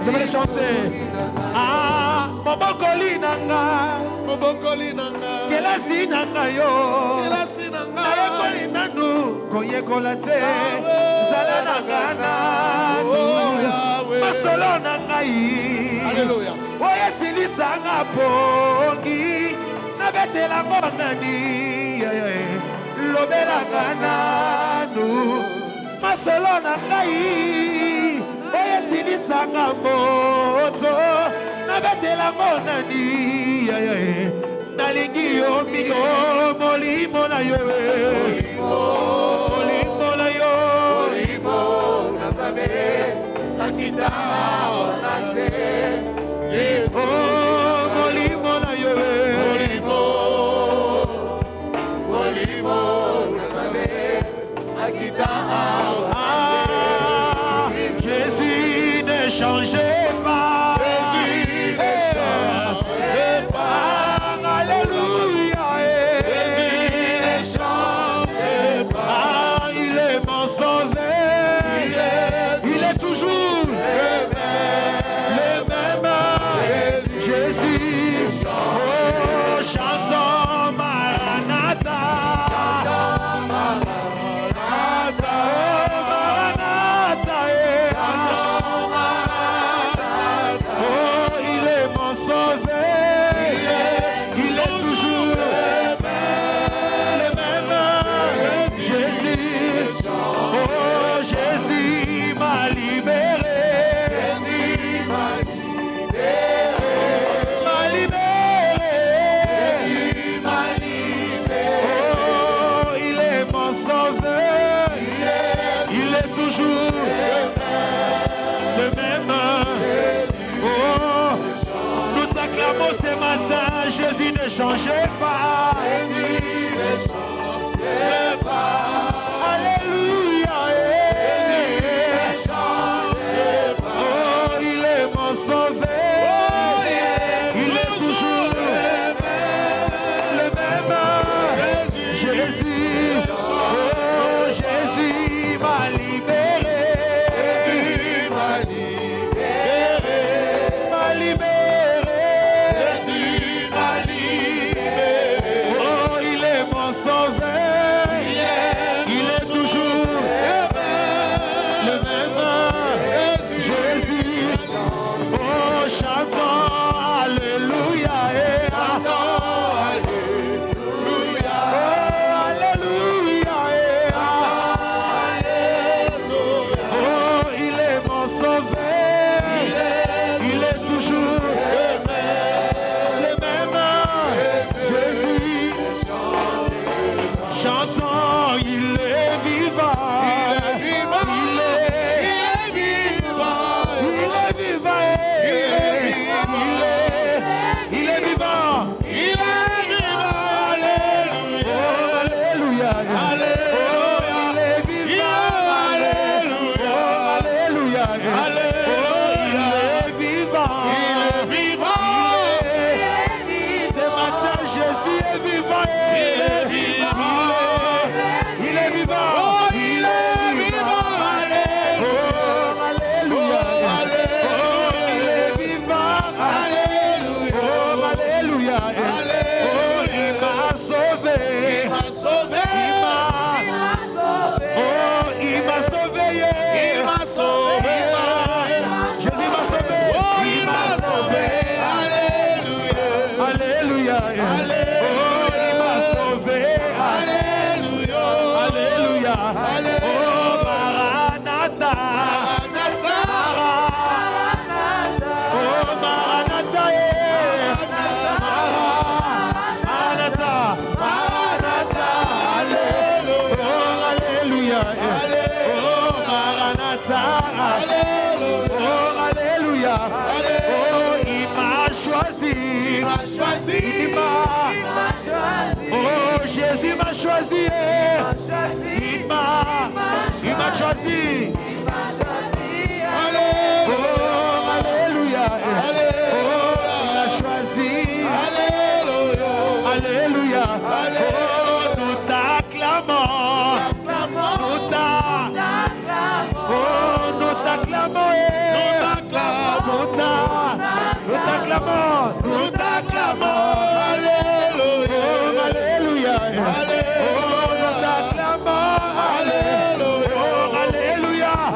Vous allez chanter. Ah, Mobokoli nanga. Mobokoli nanga. Kelasi nanga yo. Kelasi nanga. Ayekoli nanu. Koye kolate. Zala nanga nanu. Masolo nanga yi. Alléluia. Oye silisanga pongi. Nabetela ngonani. Lobelanga nanu. Masolo nanga yi. Oye silisanga moto. Nabetela ngonani. Nalingi yo migo. Molimo na yo. Molimo na yo. Molimo na zabe. Akita onase. Oh, molimo na yo. Molimo na zabe. Akita onase. Jésus ne changeait pas. Jésus ne changeait pas. Alléluia. Jésus ne changeait pas. Il est mon sauveur. Il est toujours le même. Jésus. Oh, chantons Maranatha. Maranatha. Oh, il est mon sauveur. Il est toujours le même. Jésus. Oh, Jésus m'a libéré. M'a libéré. Oh, il est mon sauveur. Il est toujours le même. Oh, nous t'acclamons ce matin. Jésus ne changeait pas. Alléluia. Oh, il est mon sauveur. Il est toujours le même. Jésus. Oh, Jésus m'a libéré. M'a libéré. Oh, il est mon sauveur. Il est toujours le même. Jésus. Oh, chantons Alléluia. Alléluia. Oh, il est mon sauveur. Il est toujours le même. Jésus. Chantons, il est vivant. Il est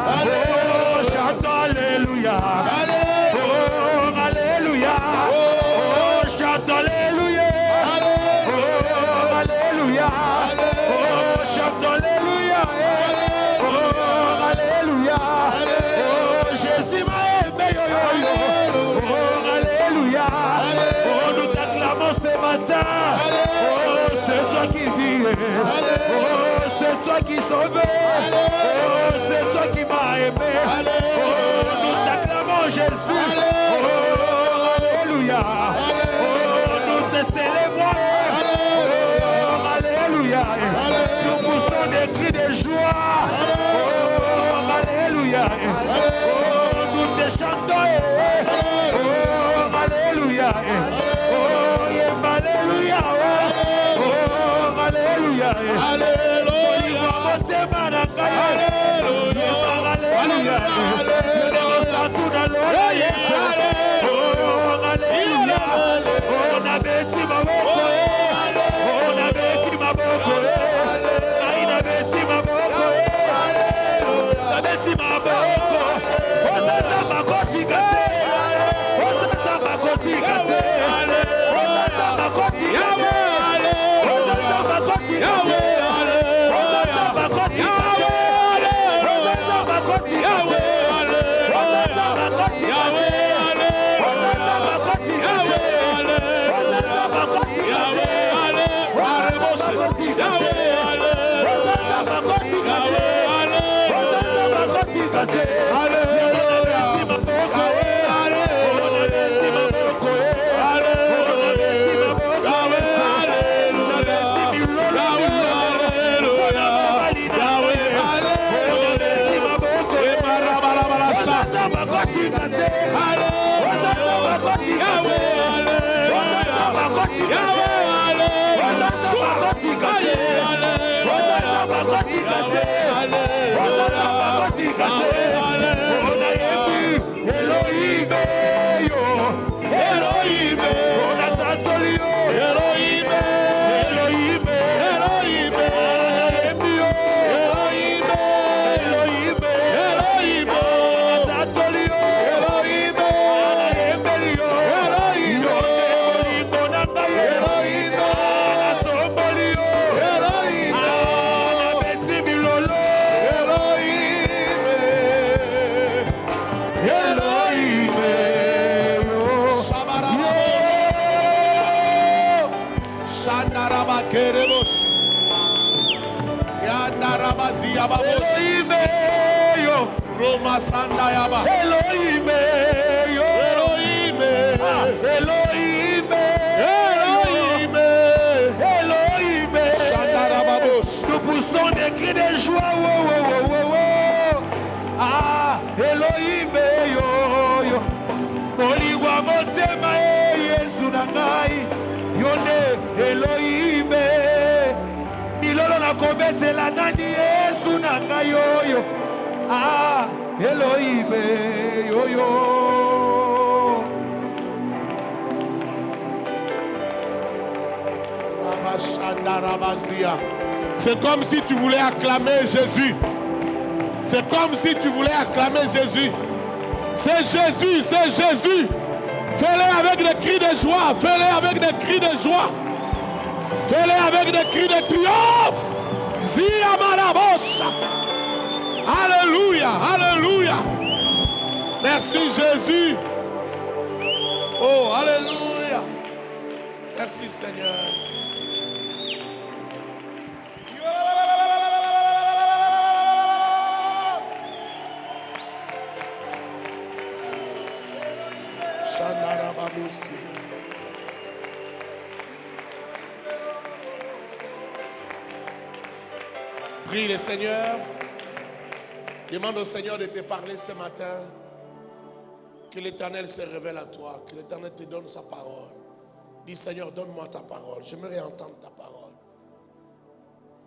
Oh, chante Alléluia. Oh, Alléluia. Oh, chante Alléluia. Oh, Alléluia. Oh, chante Alléluia. Oh, Alléluia. Oh, Jésus m'a aimé. Oh, Alléluia. Oh, nous t'acclamons ce matin. Oh, c'est toi qui vis. Oh, c'est toi qui sauves. Oh, c'est toi qui m'as aimé. Oh, nous t'acclamons Jésus. Oh, Alléluia. Oh, nous te célébrons. Oh, Alléluia. Nous poussons des cris de joie. Oh, Alléluia. Oh, nous te chantons. Oh, Alléluia. Oh, Alléluia. Oh, Alléluia. Nous poussons des cris de joie. Ah, Elohim, yo, yo. Moligwa motema Yesu nangai. Yone Elohim. Milolo na kobetsela nani Yesu nangai yo yo. Ah, Elohim, yo yo. C'est comme si tu voulais acclamer Jésus. C'est comme si tu voulais acclamer Jésus. C'est Jésus, c'est Jésus. Fais-le avec des cris de joie. Fais-le avec des cris de joie. Fais-le avec des cris de triomphe. Zia Marabosha. Alléluia, alléluia. Merci Jésus. Oh, alléluia. Merci Seigneur. Prie le Seigneur. Demande au Seigneur de te parler ce matin. Que l'Éternel se révèle à toi. Que l'Éternel te donne sa parole. Dis Seigneur, donne-moi ta parole. J'aimerais entendre ta parole.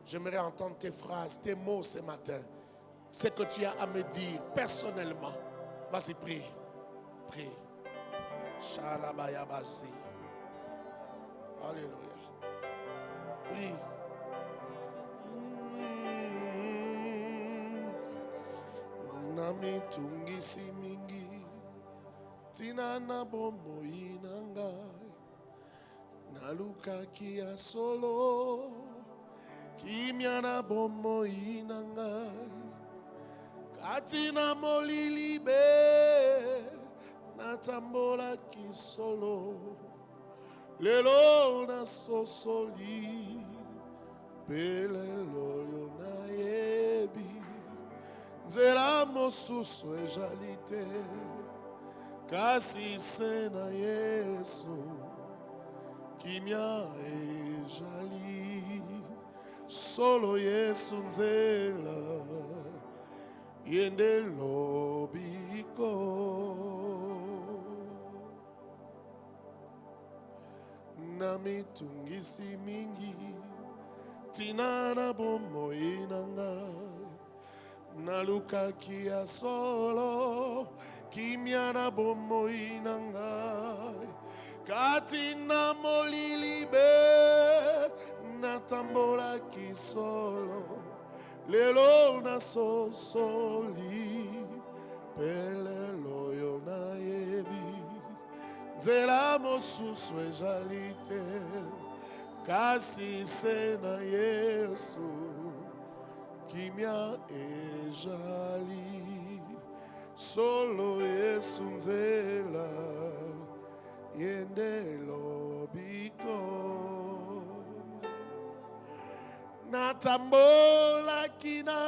J'aimerais entendre tes phrases, tes mots ce matin. Ce que tu as à me dire personnellement. Vas-y, prie. Prie. Shalabayabazi. Alléluia. Prie. namitungisi mingi tina na bomoi na ngai nalukaki ya solo kimia na bomoi na ngai kati na molili be natambolaki solo lelo nasosoli mpe lelo yo nayebi nzela mosusu ezali te kasi se na Yesu kimia ezali solo Yesu nzela yende lobiko namitungisi mingi tina na bomoi na ngai nalukaki ya solo kimia na bomoi na ngai kati na molili be natambolaki solo lelo nasosoli mpe lelo yo nayebi nzela mosusu ezali te kasi se na Yesu kimia ezali solo Yesu nzela yende lobiko natambolaki na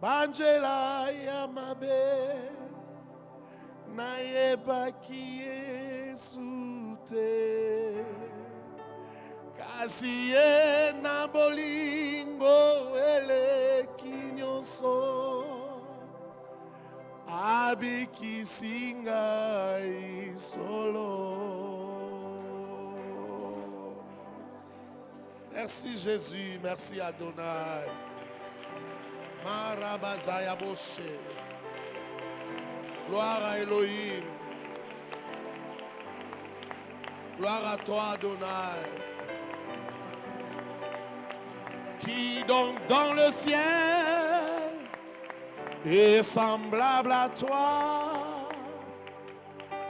banjela ya mabe nayebaki Yesu te kasi ye na bolingo eleki nyonso abikisi ngai solo. Merci Jésus, merci Adonai. Marabazaya Moshe. Gloire à Elohim. Gloire à toi Adonai. Qui donc dans le ciel est semblable à toi,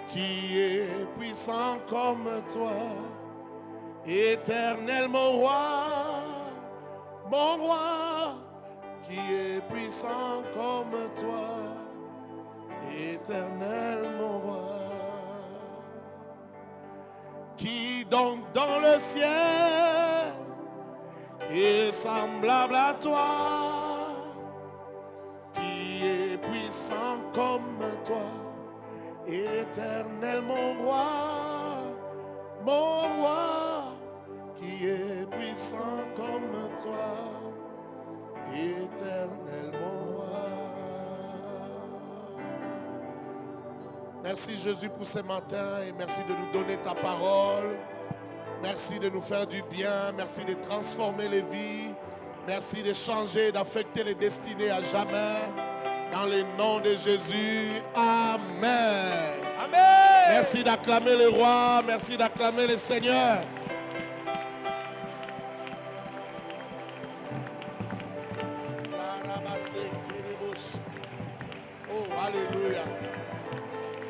qui est puissant comme toi, éternel mon roi, qui est puissant comme toi, éternel mon roi. Qui donc dans le ciel est semblable à toi, qui est puissant comme toi, éternel mon roi, qui est puissant comme toi, éternel mon roi. Merci Jésus pour ce matin et merci de nous donner ta parole. Merci de nous faire du bien, merci de transformer les vies, merci de changer, d'affecter les destinées à jamais. Dans le nom de Jésus, Amen. Amen. Merci d'acclamer le roi, merci d'acclamer le Seigneur. Oh, alléluia.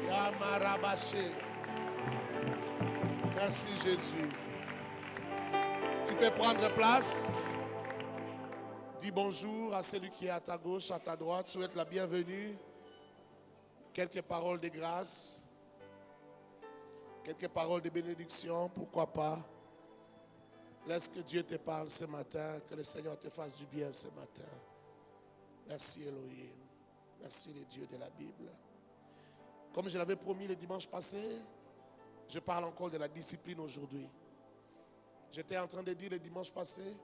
Yamarabashe. Merci Jésus. Tu peux prendre place. Dis bonjour à celui qui est à ta gauche, à ta droite. Souhaite la bienvenue. Quelques paroles de grâce. Quelques paroles de bénédiction. Pourquoi pas. Laisse que Dieu te parle ce matin. Que le Seigneur te fasse du bien ce matin. Merci Elohim. Merci le Dieu de la Bible. Comme je l'avais promis le dimanche passé, je parle encore de la discipline aujourd'hui. J'étais en train de dire le dimanche passé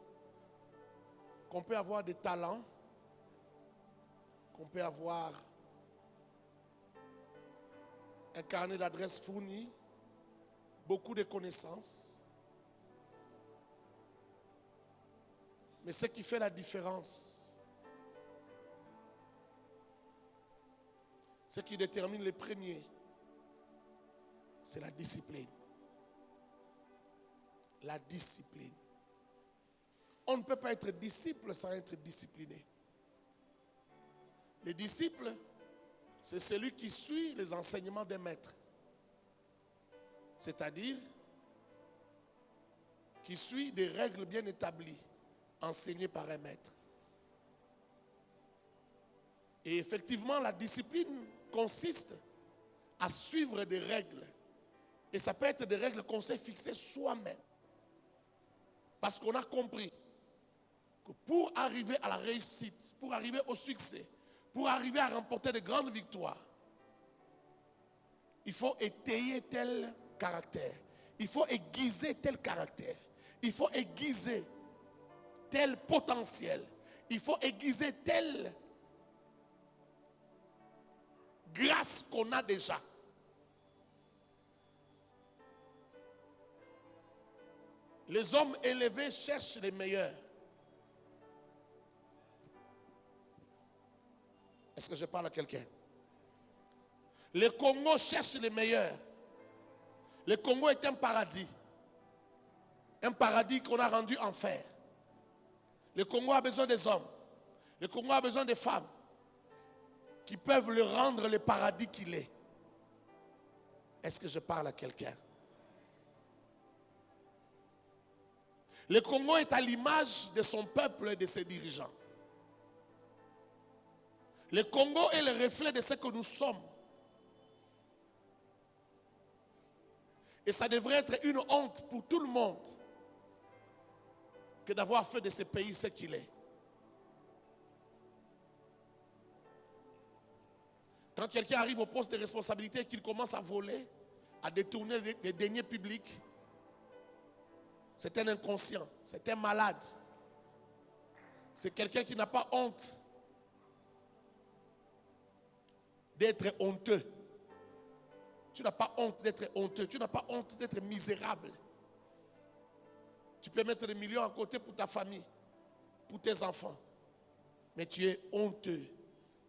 qu'on peut avoir des talents, qu'on peut avoir un carnet d'adresses fourni, beaucoup de connaissances. Mais ce qui fait la différence, ce qui détermine les premiers, c'est la discipline. La discipline. On ne peut pas être disciple sans être discipliné. Les disciples, c'est celui qui suit les enseignements des maîtres. C'est-à-dire qui suit des règles bien établies, enseignées par un maître. Et effectivement, la discipline consiste à suivre des règles. Et ça peut être des règles qu'on s'est fixées soi-même. Parce qu'on a compris que pour arriver à la réussite, pour arriver au succès, pour arriver à remporter de grandes victoires, il faut étayer tel caractère. Il faut aiguiser tel caractère. Il faut aiguiser tel potentiel. Il faut aiguiser telle grâce qu'on a déjà. Les hommes élevés cherchent les meilleurs. Est-ce que je parle à quelqu'un? Le Congo cherche les meilleurs. Le Congo est un paradis. Un paradis qu'on a rendu enfer. Le Congo a besoin des hommes. Le Congo a besoin des femmes qui peuvent le rendre le paradis qu'il est. Est-ce que je parle à quelqu'un? Le Congo est à l'image de son peuple et de ses dirigeants. Le Congo est le reflet de ce que nous sommes. Et ça devrait être une honte pour tout le monde que d'avoir fait de ce pays ce qu'il est. Quand quelqu'un arrive au poste de responsabilité et qu'il commence à voler, à détourner les deniers publics, c'est un inconscient, c'est un malade. C'est quelqu'un qui n'a pas honte d'être honteux. Tu n'as pas honte d'être honteux. Tu n'as pas honte d'être misérable. Tu peux mettre des millions à côté pour ta famille, pour tes enfants. Mais tu es honteux.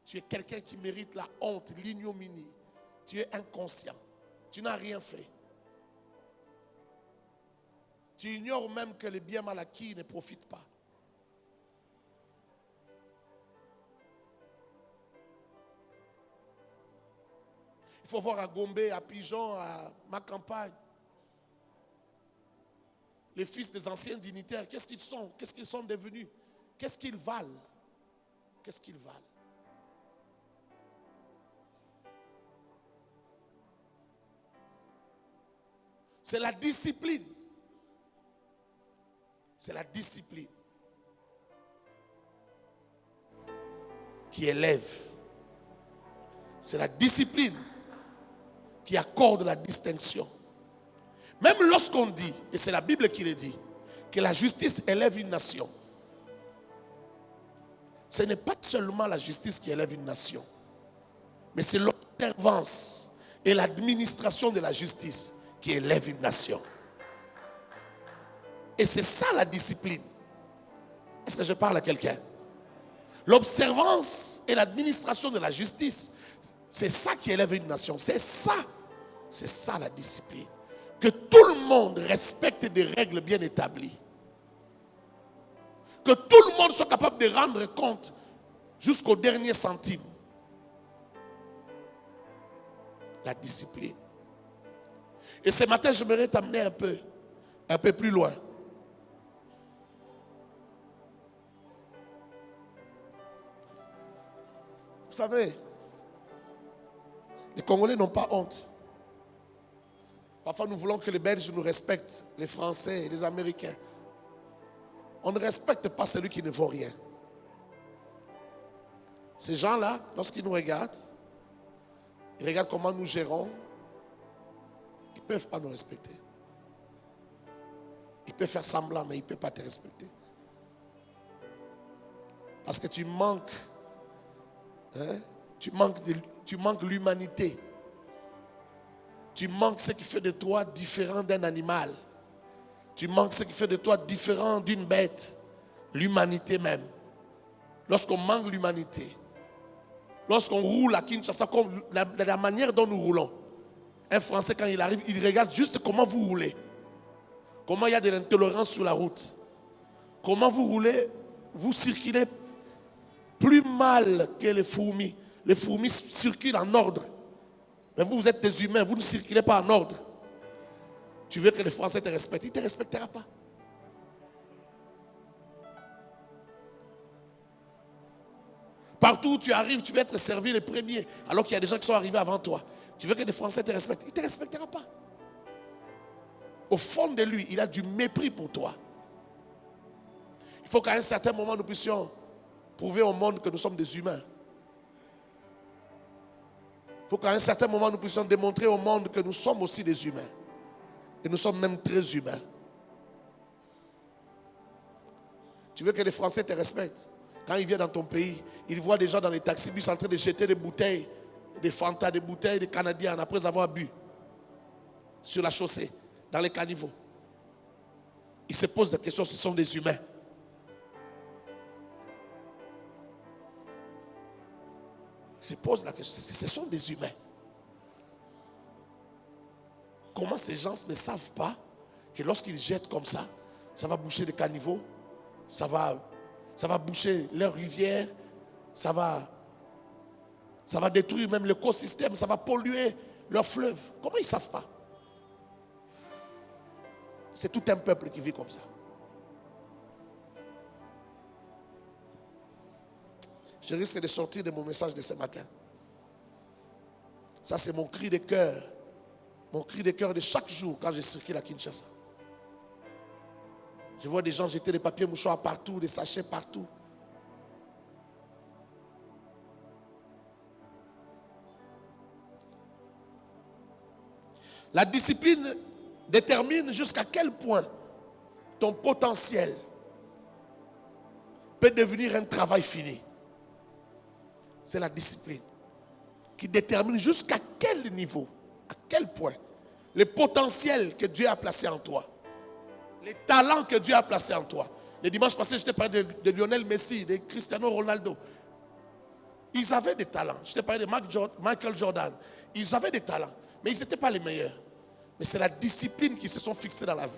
Tu es quelqu'un qui mérite la honte, l'ignominie. Tu es inconscient. Tu n'as rien fait. Tu ignores même que les biens mal acquis ne profitent pas. Il faut voir à Gombe, à Pigeon, à ma campagne. Les fils des anciens dignitaires, qu'est-ce qu'ils sont? Qu'est-ce qu'ils sont devenus? Qu'est-ce qu'ils valent? Qu'est-ce qu'ils valent? C'est la discipline. C'est la discipline qui élève. C'est la discipline qui accorde la distinction. Même lorsqu'on dit, et c'est la Bible qui le dit, que la justice élève une nation, ce n'est pas seulement la justice qui élève une nation, mais c'est l'observance et l'administration de la justice qui élève une nation. Et c'est ça la discipline. Est-ce que je parle à quelqu'un? L'observance et l'administration de la justice, c'est ça qui élève une nation. C'est ça la discipline. Que tout le monde respecte des règles bien établies. Que tout le monde soit capable de rendre compte jusqu'au dernier centime. La discipline. Et ce matin, j'aimerais t'amener un peu plus loin. Vous savez, les Congolais n'ont pas honte. Parfois, nous voulons que les Belges nous respectent, les Français et les Américains. On ne respecte pas celui qui ne vaut rien. Ces gens-là, lorsqu'ils nous regardent, ils regardent comment nous gérons, ils ne peuvent pas nous respecter. Ils peuvent faire semblant, mais ils ne peuvent pas te respecter. Parce que tu manques, tu manques l'humanité. Tu manques ce qui fait de toi différent d'un animal. Tu manques ce qui fait de toi différent d'une bête. L'humanité même. Lorsqu'on manque l'humanité, lorsqu'on roule à Kinshasa, comme la manière dont nous roulons, un Français quand il arrive, il regarde juste comment vous roulez. Comment il y a de l'intolérance sur la route. Comment vous roulez, vous circulez plus mal que les fourmis. Les fourmis circulent en ordre. Mais vous, vous êtes des humains, vous ne circulez pas en ordre. Tu veux que les Français te respectent, il ne te respectera pas. Partout où tu arrives, tu veux être servi les premiers, alors qu'il y a des gens qui sont arrivés avant toi. Tu veux que les Français te respectent, il ne te respectera pas. Au fond de lui, il a du mépris pour toi. Il faut qu'à un certain moment, nous puissions prouver au monde que nous sommes des humains. Il faut qu'à un certain moment, nous puissions démontrer au monde que nous sommes aussi des humains. Et nous sommes même très humains. Tu veux que les Français te respectent. Quand ils viennent dans ton pays, ils voient des gens dans les taxibus en train de jeter des bouteilles, des Fanta, des bouteilles de Canadiens après avoir bu sur la chaussée, dans les caniveaux. Ils se posent des questions, ce sont des humains. Ils se posent la question, ce sont des humains. Comment ces gens ne savent pas que lorsqu'ils jettent comme ça va boucher les caniveaux, ça va boucher leurs rivières, ça va détruire même l'écosystème, ça va polluer leurs fleuves. Comment ils ne savent pas? C'est tout un peuple qui vit comme ça. Je risque de sortir de mon message de ce matin. Ça, c'est mon cri de cœur. Mon cri de cœur de chaque jour quand je circule à Kinshasa. Je vois des gens jeter des papiers mouchoirs partout, des sachets partout. La discipline détermine jusqu'à quel point ton potentiel peut devenir un travail fini. C'est la discipline qui détermine jusqu'à quel niveau, à quel point le potentiel que Dieu a placé en toi, les talents que Dieu a placés en toi. Le dimanche passé, je t'ai parlé de Lionel Messi, de Cristiano Ronaldo. Ils avaient des talents. Je t'ai parlé de Michael Jordan. Ils avaient des talents, mais ils n'étaient pas les meilleurs. Mais c'est la discipline qui se sont fixés dans la vie.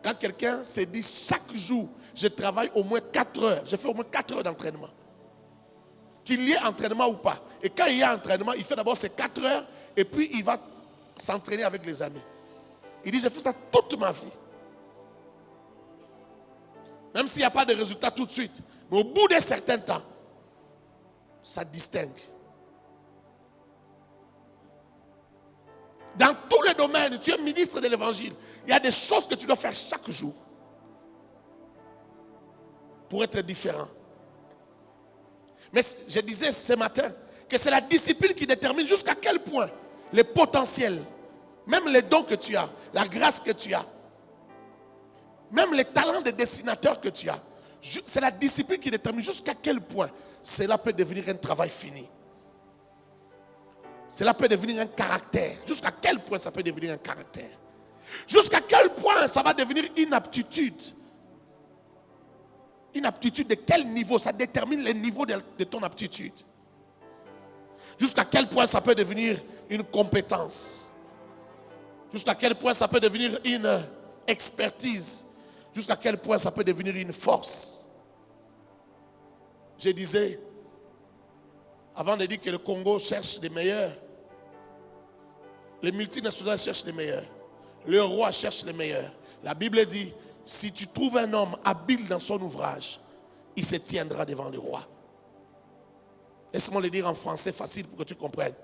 Quand quelqu'un se dit chaque jour, je travaille au moins 4 heures, je fais au moins 4 heures d'entraînement. Qu'il y ait entraînement ou pas. Et quand il y a entraînement, il fait d'abord ses 4 heures et puis il va s'entraîner avec les amis. Il dit, je fais ça toute ma vie. Même s'il n'y a pas de résultat tout de suite. Mais au bout d'un certain temps, ça distingue. Dans tous les domaines, tu es ministre de l'évangile. Il y a des choses que tu dois faire chaque jour pour être différent. Mais je disais ce matin que c'est la discipline qui détermine jusqu'à quel point les potentiels, même les dons que tu as, la grâce que tu as, même les talents de dessinateur que tu as, c'est la discipline qui détermine jusqu'à quel point cela peut devenir un travail fini. Cela peut devenir un caractère. Jusqu'à quel point ça peut devenir un caractère. Jusqu'à quel point ça va devenir une aptitude. Une aptitude de quel niveau? Ça détermine le niveau de ton aptitude. Jusqu'à quel point ça peut devenir une compétence. Jusqu'à quel point ça peut devenir une expertise. Jusqu'à quel point ça peut devenir une force. Je disais, avant de dire que le Congo cherche des meilleurs, les multinationales cherchent les meilleurs. Le roi cherche les meilleurs. La Bible dit, si tu trouves un homme habile dans son ouvrage, il se tiendra devant le roi. Laisse-moi le dire en français facile pour que tu comprennes.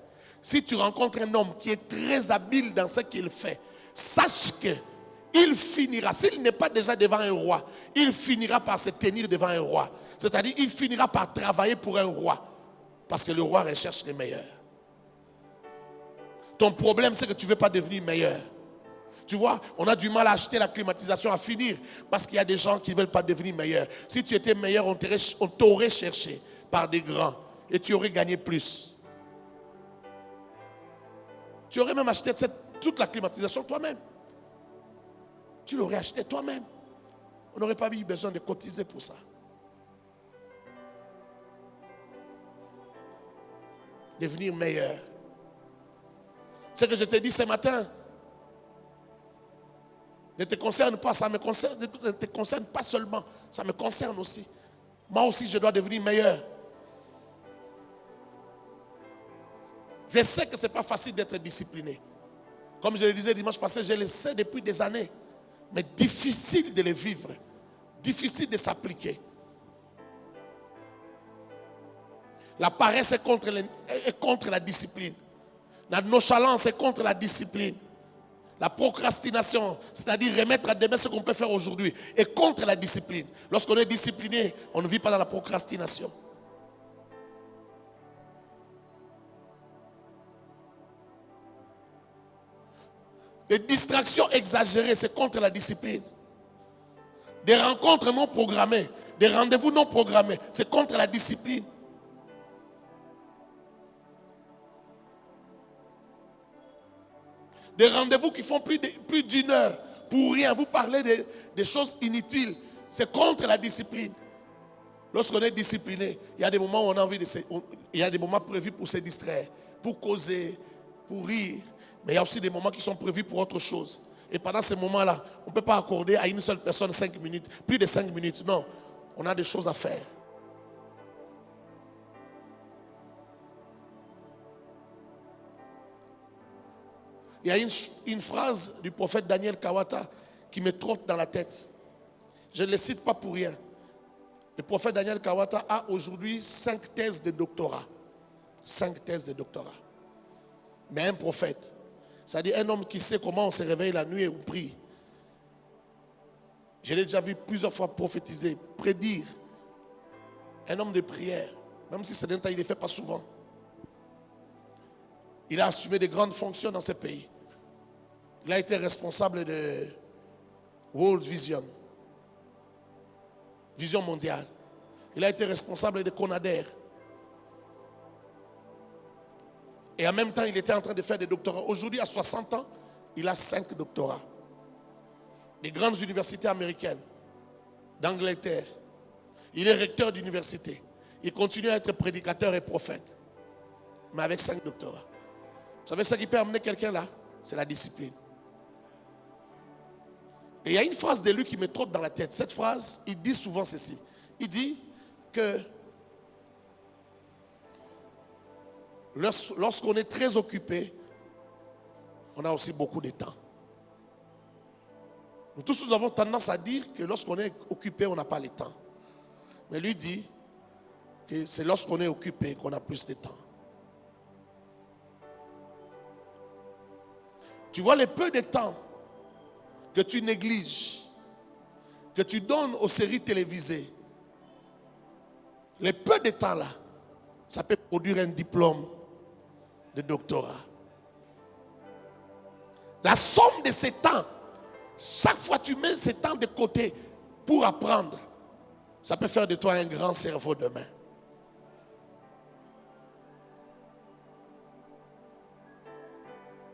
Si tu rencontres un homme qui est très habile dans ce qu'il fait, sache qu'il finira, s'il n'est pas déjà devant un roi, il finira par se tenir devant un roi. C'est-à-dire, il finira par travailler pour un roi. Parce que le roi recherche les meilleurs. Ton problème, c'est que tu ne veux pas devenir meilleur. Tu vois, on a du mal à acheter la climatisation, à finir, parce qu'il y a des gens qui ne veulent pas devenir meilleurs. Si tu étais meilleur, on t'aurait cherché par des grands et tu aurais gagné plus. Tu aurais même acheté toute la climatisation toi-même. Tu l'aurais acheté toi-même. On n'aurait pas eu besoin de cotiser pour ça. Devenir meilleur. Ce que je t'ai dit ce matin ne te concerne pas, ça me concerne, ne te concerne pas seulement, ça me concerne aussi. Moi aussi, je dois devenir meilleur. Je sais que ce n'est pas facile d'être discipliné. Comme je le disais dimanche passé, je le sais depuis des années. Mais difficile de le vivre. Difficile de s'appliquer. La paresse est contre la discipline. La nonchalance est contre la discipline. La procrastination, c'est-à-dire remettre à demain ce qu'on peut faire aujourd'hui, est contre la discipline. Lorsqu'on est discipliné, on ne vit pas dans la procrastination. Les distractions exagérées, c'est contre la discipline. Des rencontres non programmées, des rendez-vous non programmés, c'est contre la discipline. Des rendez-vous qui font plus d'une heure pour rien, vous parlez des choses inutiles, c'est contre la discipline. Lorsqu'on est discipliné, il y a des moments où on a envie il y a des moments prévus pour se distraire, pour causer, pour rire. Mais il y a aussi des moments qui sont prévus pour autre chose. Et pendant ces moments-là, on ne peut pas accorder à une seule personne 5 minutes, plus de 5 minutes. Non, on a des choses à faire. Il y a une phrase du prophète Daniel Kawata qui me trotte dans la tête. Je ne le cite pas pour rien. Le prophète Daniel Kawata a aujourd'hui 5 thèses de doctorat. 5 thèses de doctorat. Mais un prophète, c'est-à-dire un homme qui sait comment on se réveille la nuit et on prie. Je l'ai déjà vu plusieurs fois prophétiser, prédire. Un homme de prière, même si c'est d'un temps, il ne le fait pas souvent. Il a assumé de grandes fonctions dans ce pays. Il a été responsable de World Vision, Vision mondiale. Il a été responsable de Conader. Et en même temps, il était en train de faire des doctorats. Aujourd'hui, à 60 ans, il a 5 doctorats. Des grandes universités américaines, d'Angleterre. Il est recteur d'université. Il continue à être prédicateur et prophète. Mais avec 5 doctorats. Vous savez ce qui peut amener quelqu'un là? C'est la discipline. Et il y a une phrase de lui qui me trotte dans la tête. Cette phrase, il dit souvent ceci. Il dit que lorsqu'on est très occupé, on a aussi beaucoup de temps. Nous tous, nous avons tendance à dire que lorsqu'on est occupé, on n'a pas le temps. Mais lui dit que c'est lorsqu'on est occupé qu'on a plus de temps. Tu vois le peu de temps que tu négliges, que tu donnes aux séries télévisées, le peu de temps là, ça peut produire un diplôme de doctorat. La somme de ces temps, chaque fois que tu mets ces temps de côté pour apprendre, ça peut faire de toi un grand cerveau demain.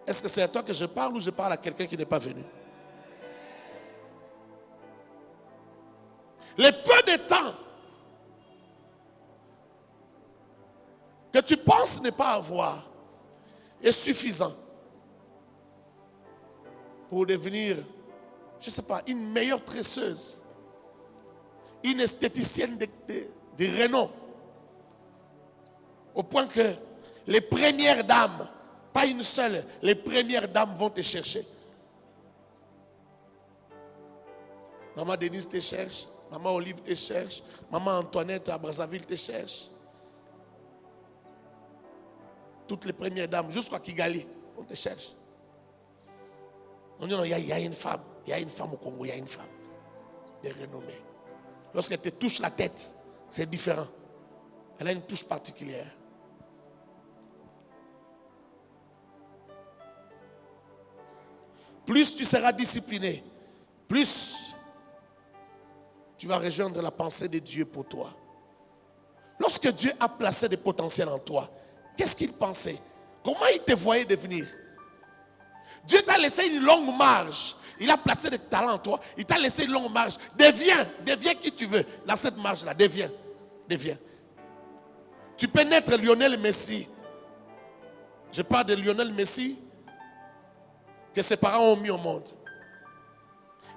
Est-ce que c'est à toi que je parle ou je parle à quelqu'un qui n'est pas venu? Le peu de temps que tu penses ne pas avoir est suffisant pour devenir, je ne sais pas, une meilleure tresseuse, une esthéticienne de renom, au point que les premières dames, pas une seule, les premières dames vont te chercher. Maman Denise te cherche, maman Olive te cherche, maman Antoinette à Brazzaville te cherche. Toutes les premières dames, jusqu'à Kigali, on te cherche. On dit non, il y a une femme au Congo, il y a une femme de renommée. Lorsqu'elle te touche la tête, c'est différent. Elle a une touche particulière. Plus tu seras discipliné, plus tu vas rejoindre la pensée de Dieu pour toi. Lorsque Dieu a placé des potentiels en toi, qu'est-ce qu'il pensait? Comment il te voyait devenir? Dieu t'a laissé une longue marge. Il a placé des talents en toi. Il t'a laissé une longue marge. Deviens qui tu veux. Dans cette marge-là, deviens. Tu peux naître Lionel Messi. Je parle de Lionel Messi que ses parents ont mis au monde.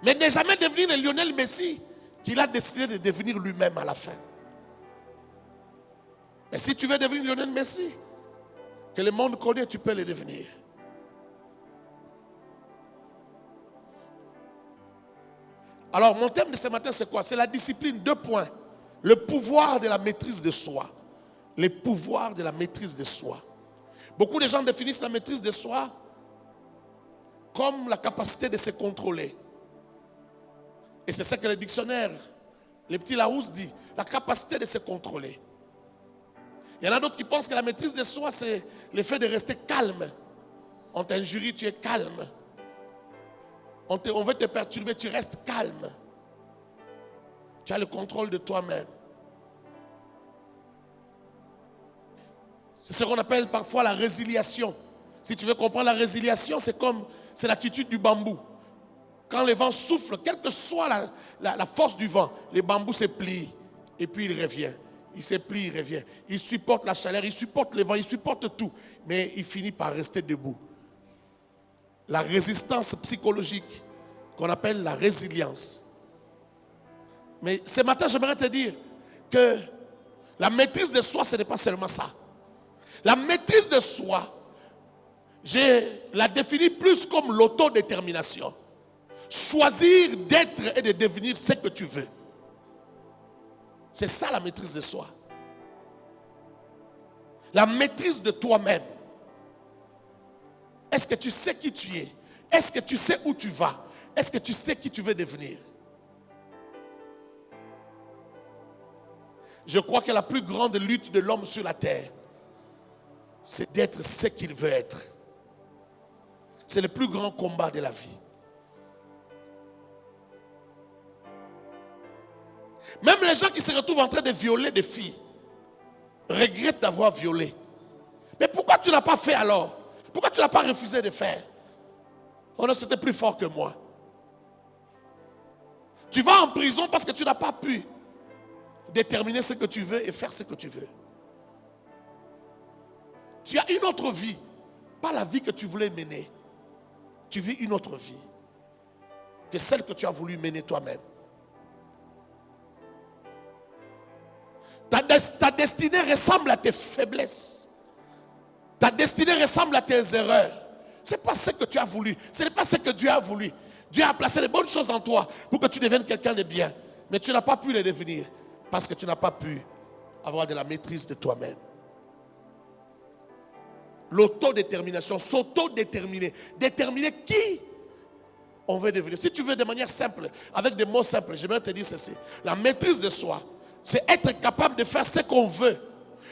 Mais ne jamais devenir le Lionel Messi qu'il a décidé de devenir lui-même à la fin. Et si tu veux devenir Lionel Messi, que le monde connaît, tu peux le devenir. Alors, mon thème de ce matin, c'est quoi? C'est la discipline. 2 points. Le pouvoir de la maîtrise de soi. Le pouvoir de la maîtrise de soi. Beaucoup de gens définissent la maîtrise de soi comme la capacité de se contrôler. Et c'est ça que le dictionnaire, le petit Larousse dit, la capacité de se contrôler. Il y en a d'autres qui pensent que la maîtrise de soi, c'est le fait de rester calme. On t'injurie, tu es calme. On veut te perturber, tu restes calme. Tu as le contrôle de toi-même. C'est ce qu'on appelle parfois la résiliation. Si tu veux comprendre la résiliation, c'est l'attitude du bambou. Quand le vent souffle, quelle que soit la force du vent, le bambou se plie et puis il revient. Il se plie, il revient. Il supporte la chaleur, il supporte le vent, il supporte tout. Mais il finit par rester debout. La résistance psychologique qu'on appelle la résilience. Mais ce matin, j'aimerais te dire que la maîtrise de soi, ce n'est pas seulement ça. La maîtrise de soi, je la définis plus comme l'autodétermination. Choisir d'être et de devenir ce que tu veux. C'est ça la maîtrise de soi. La maîtrise de toi-même. Est-ce que tu sais qui tu es? Est-ce que tu sais où tu vas? Est-ce que tu sais qui tu veux devenir? Je crois que la plus grande lutte de l'homme sur la terre, c'est d'être ce qu'il veut être. C'est le plus grand combat de la vie. Même les gens qui se retrouvent en train de violer des filles regrettent d'avoir violé. Mais pourquoi tu n'as pas fait alors? Pourquoi tu n'as pas refusé de faire? Oh non, c'était plus fort que moi. Tu vas en prison parce que tu n'as pas pu déterminer ce que tu veux et faire ce que tu veux. Tu as une autre vie, pas la vie que tu voulais mener. Tu vis une autre vie que celle que tu as voulu mener toi-même. Ta destinée ressemble à tes faiblesses. Ta destinée ressemble à tes erreurs. Ce n'est pas ce que tu as voulu. Ce n'est pas ce que Dieu a voulu. Dieu a placé les bonnes choses en toi pour que tu deviennes quelqu'un de bien. Mais tu n'as pas pu les devenir parce que tu n'as pas pu avoir de la maîtrise de toi-même. L'autodétermination, s'autodéterminer. Déterminer qui on veut devenir. Si tu veux de manière simple, avec des mots simples, je vais te dire ceci. La maîtrise de soi, c'est être capable de faire ce qu'on veut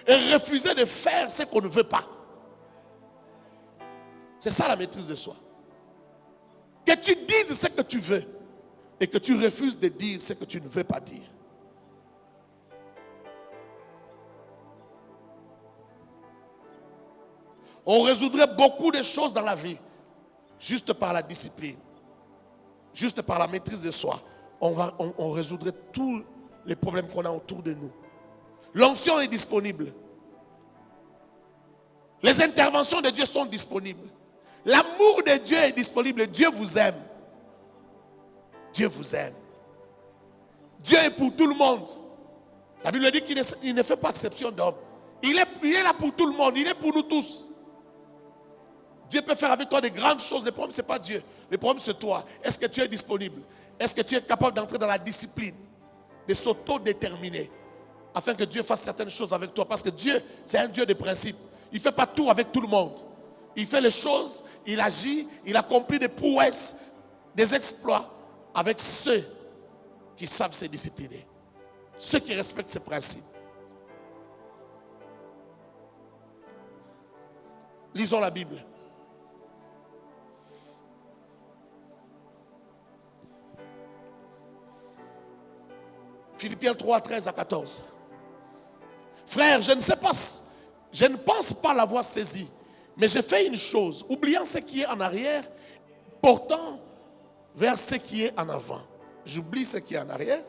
et refuser de faire ce qu'on ne veut pas. C'est ça la maîtrise de soi. Que tu dises ce que tu veux et que tu refuses de dire ce que tu ne veux pas dire. On résoudrait beaucoup de choses dans la vie juste par la discipline, juste par la maîtrise de soi. On résoudrait tous les problèmes qu'on a autour de nous. L'onction est disponible. Les interventions de Dieu sont disponibles. L'amour de Dieu est disponible. Dieu vous aime. Dieu vous aime. Dieu est pour tout le monde. La Bible dit qu'il ne fait pas exception d'homme. Il est là pour tout le monde. Il est pour nous tous. Dieu peut faire avec toi de grandes choses. Le problème, ce n'est pas Dieu. Le problème, c'est toi. Est-ce que tu es disponible? Est-ce que tu es capable d'entrer dans la discipline, de s'auto-déterminer, afin que Dieu fasse certaines choses avec toi? Parce que Dieu, c'est un Dieu de principe. Il ne fait pas tout avec tout le monde. Il fait les choses, il agit, il accomplit des prouesses, des exploits avec ceux qui savent se discipliner, ceux qui respectent ses principes. Lisons la Bible. Philippiens 3, 13 à 14. Frère, je ne pense pas l'avoir saisi, mais j'ai fait une chose, oubliant ce qui est en arrière, portant vers ce qui est en avant. J'oublie ce qui est en arrière.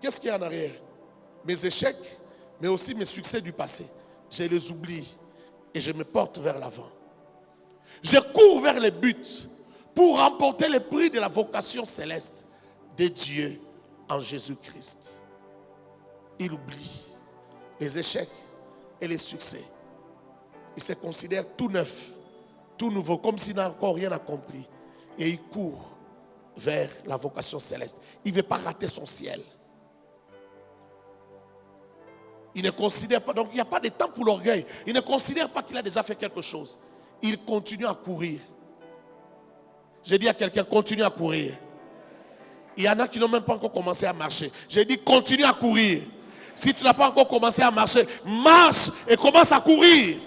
Qu'est-ce qui est en arrière? Mes échecs, mais aussi mes succès du passé. Je les oublie et je me porte vers l'avant. Je cours vers le but pour remporter le prix de la vocation céleste de Dieu en Jésus-Christ. Il oublie les échecs et les succès. il se considère tout neuf, tout nouveau, comme s'il n'a encore rien accompli. Et il court vers la vocation céleste. Il ne veut pas rater son ciel. Il ne considère pas, donc il n'y a pas de temps pour l'orgueil. Il ne considère pas qu'il a déjà fait quelque chose. Il continue à courir. J'ai dit à quelqu'un, continue à courir. Il y en a qui n'ont même pas encore commencé à marcher. J'ai dit, continue à courir. Si tu n'as pas encore commencé à marcher, marche et commence à courir.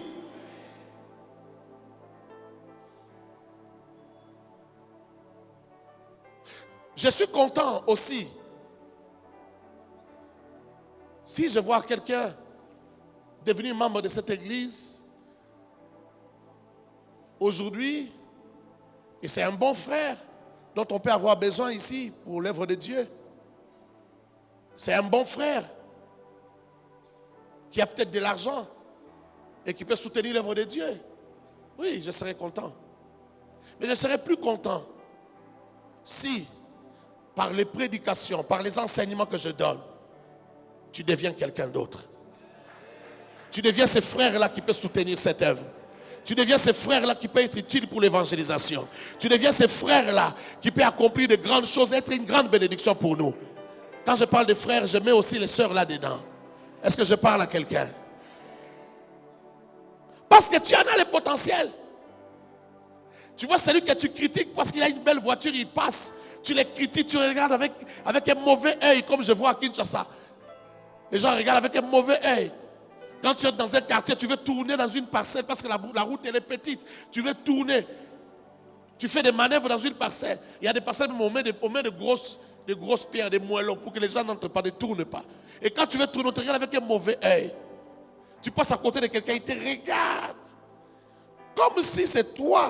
Je suis content aussi si je vois quelqu'un devenir membre de cette église aujourd'hui, et c'est un bon frère dont on peut avoir besoin ici pour l'œuvre de Dieu. C'est un bon frère qui a peut-être de l'argent et qui peut soutenir l'œuvre de Dieu. Oui, je serais content. Mais je serais plus content si, par les prédications, par les enseignements que je donne, tu deviens quelqu'un d'autre. Tu deviens ce frère-là qui peut soutenir cette œuvre. Tu deviens ce frère-là qui peut être utile pour l'évangélisation. Tu deviens ce frère-là qui peut accomplir de grandes choses, être une grande bénédiction pour nous. Quand je parle de frères, je mets aussi les sœurs là-dedans. Est-ce que je parle à quelqu'un? Parce que tu en as le potentiel. Tu vois celui que tu critiques parce qu'il a une belle voiture, il passe. Tu les critiques, tu regardes avec un mauvais œil, comme je vois à Kinshasa. Les gens regardent avec un mauvais œil. Quand tu es dans un quartier, tu veux tourner dans une parcelle parce que la route elle est petite. Tu veux tourner. Tu fais des manœuvres dans une parcelle. Il y a des parcelles où on met de grosses pierres, des moellons pour que les gens n'entrent pas, ne tournent pas. Et quand tu veux tourner, on te regarde avec un mauvais œil. Tu passes à côté de quelqu'un, il te regarde. Comme si c'est toi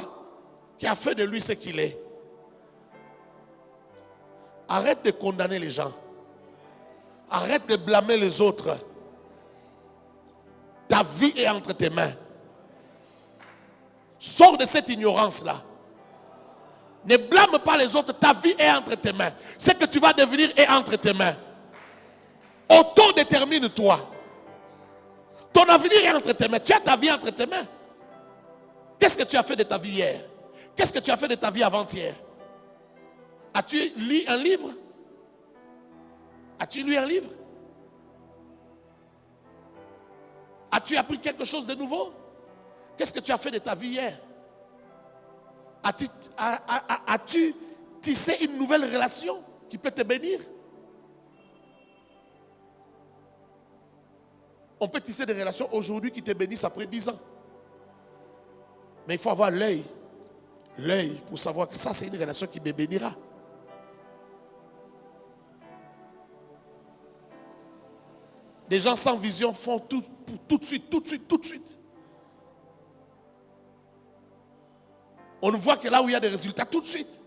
qui as fait de lui ce qu'il est. Arrête de condamner les gens. Arrête de blâmer les autres. Ta vie est entre tes mains. Sors de cette ignorance-là. Ne blâme pas les autres. Ta vie est entre tes mains. Ce que tu vas devenir est entre tes mains. Autodétermine-toi. Ton avenir est entre tes mains. Tu as ta vie entre tes mains. Qu'est-ce que tu as fait de ta vie hier? Qu'est-ce que tu as fait de ta vie avant-hier? As-tu lu un livre? As-tu lu un livre? As-tu appris quelque chose de nouveau? Qu'est-ce que tu as fait de ta vie hier? As-tu tissé une nouvelle relation qui peut te bénir? On peut tisser des relations aujourd'hui qui te bénissent après 10 ans. Mais il faut avoir l'œil pour savoir que ça c'est une relation qui me bénira. Des gens sans vision font tout de suite. On ne voit que là où il y a des résultats tout de suite.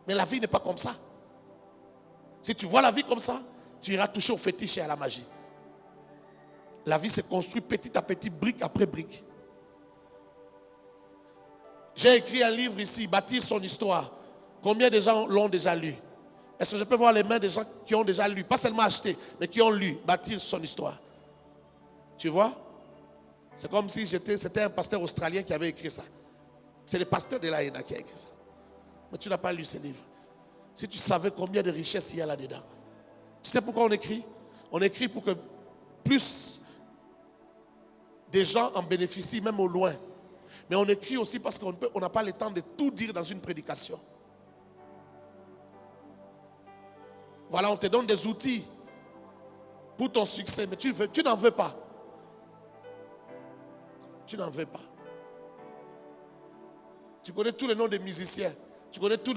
Mais la vie n'est pas comme ça. Si tu vois la vie comme ça, tu iras toucher au fétiche et à la magie. La vie se construit petit à petit, brique après brique. J'ai écrit un livre ici, Bâtir son histoire. Combien de gens l'ont déjà lu? Est-ce que je peux voir les mains des gens qui ont déjà lu, pas seulement acheté, mais qui ont lu, Bâtir son histoire? Tu vois? C'est comme si c'était un pasteur australien qui avait écrit ça. C'est le pasteur de l'AENA qui a écrit ça. Mais tu n'as pas lu ce livre. Si tu savais combien de richesses il y a là-dedans. Tu sais pourquoi on écrit? On écrit pour que plus des gens en bénéficient, même au loin. Mais on écrit aussi parce qu'on n'a pas le temps de tout dire dans une prédication. Voilà, on te donne des outils pour ton succès, mais tu n'en veux pas. Tu n'en veux pas. Tu connais tous les noms des musiciens. Tu connais tous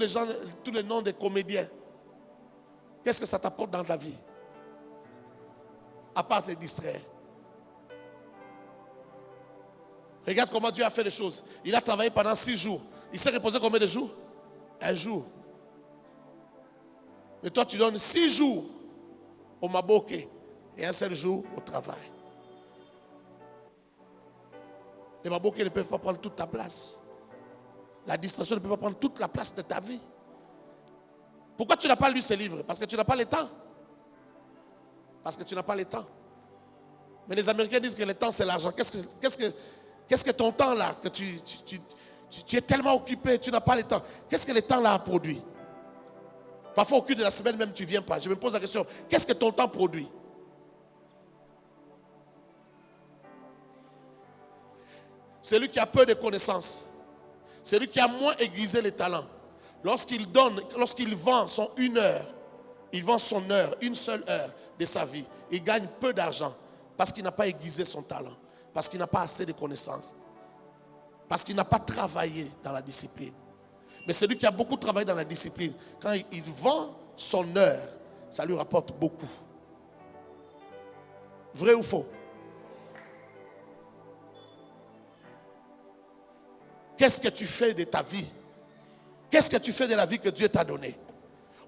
les noms des comédiens. Qu'est-ce que ça t'apporte dans ta vie? À part te distraire. Regarde comment Dieu a fait les choses. Il a travaillé pendant 6 jours. Il s'est reposé combien de jours? 1 jour. Et toi, tu donnes 6 jours au Maboké et 1 seul jour au travail. Les Maboké ne peuvent pas prendre toute ta place. La distraction ne peut pas prendre toute la place de ta vie. Pourquoi tu n'as pas lu ce livre? Parce que tu n'as pas le temps. Parce que tu n'as pas le temps. Mais les Américains disent que le temps c'est l'argent. Qu'est-ce que Qu'est-ce que ton temps là, que tu es tellement occupé, tu n'as pas le temps. Qu'est-ce que le temps là a produit? Parfois au cours de la semaine même tu ne viens pas. Je me pose la question, qu'est-ce que ton temps produit? Celui qui a peu de connaissances, celui qui a moins aiguisé les talents, lorsqu'il vend son 1 heure, il vend son heure, une seule heure de sa vie, il gagne peu d'argent parce qu'il n'a pas aiguisé son talent, parce qu'il n'a pas assez de connaissances, parce qu'il n'a pas travaillé dans la discipline. Mais celui qui a beaucoup travaillé dans la discipline, quand il vend son heure, ça lui rapporte beaucoup. Vrai ou faux? Qu'est-ce que tu fais de ta vie? Qu'est-ce que tu fais de la vie que Dieu t'a donnée?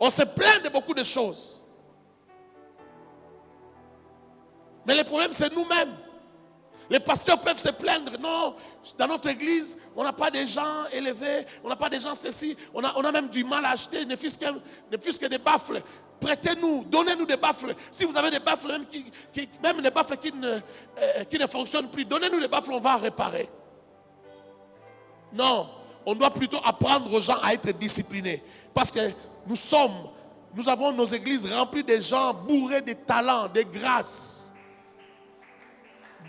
On se plaint de beaucoup de choses. Mais le problème, c'est nous-mêmes. Les pasteurs peuvent se plaindre. Non, dans notre église, on n'a pas des gens élevés, on n'a pas des gens ceci. On a même du mal à acheter, ne fût-ce que des baffles. Prêtez-nous, donnez-nous des baffles. Si vous avez des baffles, même des baffles qui ne fonctionnent plus, donnez-nous des baffles, on va réparer. Non, on doit plutôt apprendre aux gens à être disciplinés. Parce que nous avons nos églises remplies de gens bourrés de talents, de grâce.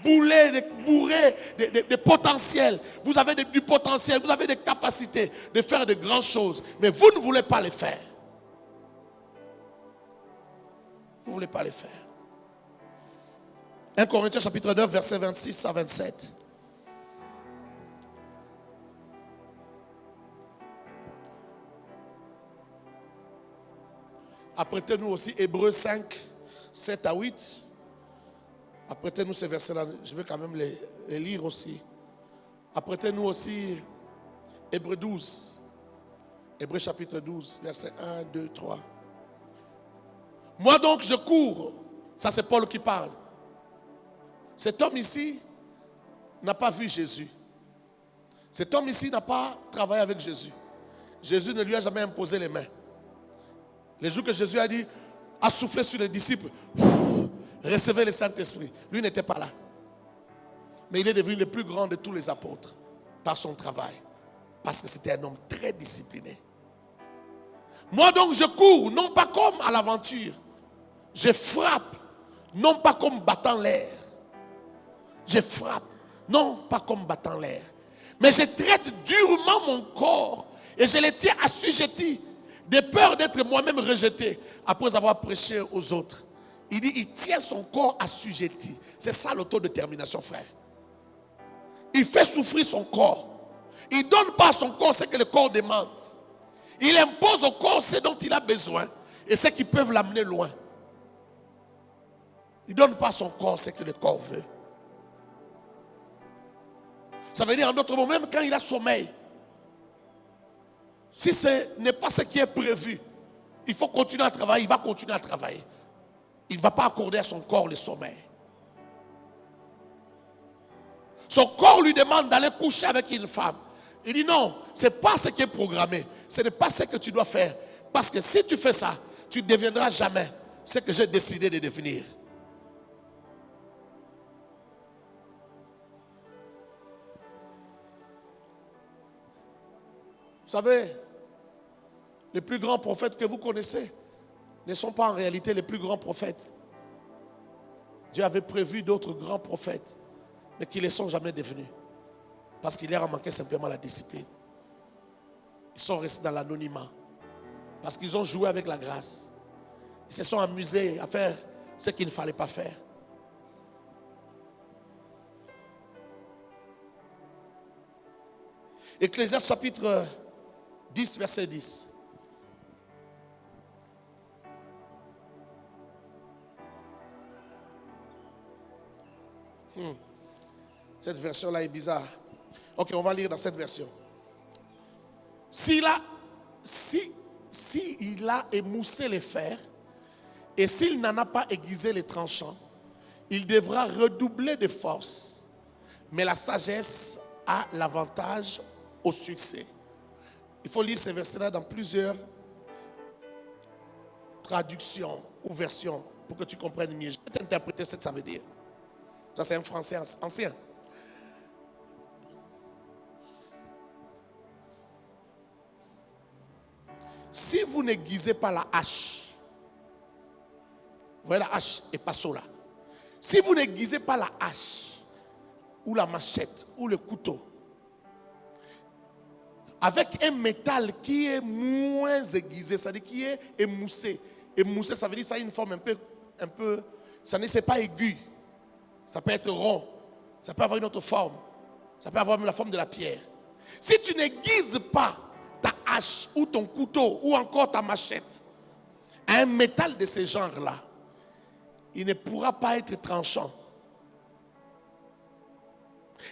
Bourrés de potentiel. Vous avez du potentiel, vous avez des capacités de faire de grandes choses. Mais vous ne voulez pas les faire. Vous ne voulez pas les faire. 1 Corinthiens chapitre 9, versets 26 à 27. Apprêtez-nous aussi Hébreux 5, 7 à 8. Apprêtez-nous ces versets-là. Je vais quand même les lire aussi. Apprêtez-nous aussi Hébreux 12. Hébreux chapitre 12, versets 1, 2, 3. Moi donc je cours. Ça c'est Paul qui parle. Cet homme ici n'a pas vu Jésus. Cet homme ici n'a pas travaillé avec Jésus. Jésus ne lui a jamais imposé les mains. Les jours que Jésus a dit, a soufflé sur les disciples, recevez le Saint-Esprit. Lui n'était pas là. Mais il est devenu le plus grand de tous les apôtres par son travail. Parce que c'était un homme très discipliné. Moi donc je cours, non pas comme à l'aventure. Je frappe, non pas comme battant l'air. Je frappe, non pas comme battant l'air. Mais je traite durement mon corps et je le tiens assujetti. De peur d'être moi-même rejeté après avoir prêché aux autres. Il dit, il tient son corps assujetti. C'est ça l'autodétermination, frère. Il fait souffrir son corps. Il ne donne pas à son corps ce que le corps demande. Il impose au corps ce dont il a besoin et ce qui peuvent l'amener loin. Il ne donne pas à son corps ce que le corps veut. Ça veut dire en d'autres mots, même quand il a sommeil, si ce n'est pas ce qui est prévu, il faut continuer à travailler, il va continuer à travailler. Il ne va pas accorder à son corps le sommeil. Son corps lui demande d'aller coucher avec une femme. Il dit non, ce n'est pas ce qui est programmé. Ce n'est pas ce que tu dois faire. Parce que si tu fais ça, tu ne deviendras jamais ce que j'ai décidé de devenir. Vous savez, les plus grands prophètes que vous connaissez ne sont pas en réalité les plus grands prophètes. Dieu avait prévu d'autres grands prophètes, mais qui ne les sont jamais devenus. Parce qu'il leur a manqué simplement la discipline. Ils sont restés dans l'anonymat. Parce qu'ils ont joué avec la grâce. Ils se sont amusés à faire ce qu'il ne fallait pas faire. Ecclésiaste chapitre 10, verset 10. Cette version-là est bizarre. Ok, on va lire dans cette version. S'il a émoussé les fers et s'il n'en a pas aiguisé les tranchants, il devra redoubler de force. Mais la sagesse a l'avantage au succès. Il faut lire ces versets-là dans plusieurs traductions ou versions pour que tu comprennes mieux. Je vais t'interpréter ce que ça veut dire. Ça, c'est un français ancien. Si vous n'aiguisez pas la hache, vous voyez la hache et pas là. Si vous n'aiguisez pas la hache, ou la machette, ou le couteau, avec un métal qui est moins aiguisé, c'est-à-dire qui est émoussé. Émoussé, ça veut dire que ça a une forme un peu, ça ne c'est pas aigu. Ça peut être rond, ça peut avoir une autre forme, ça peut avoir même la forme de la pierre. Si tu n'aiguises pas ta hache ou ton couteau ou encore ta machette à un métal de ce genre-là, il ne pourra pas être tranchant.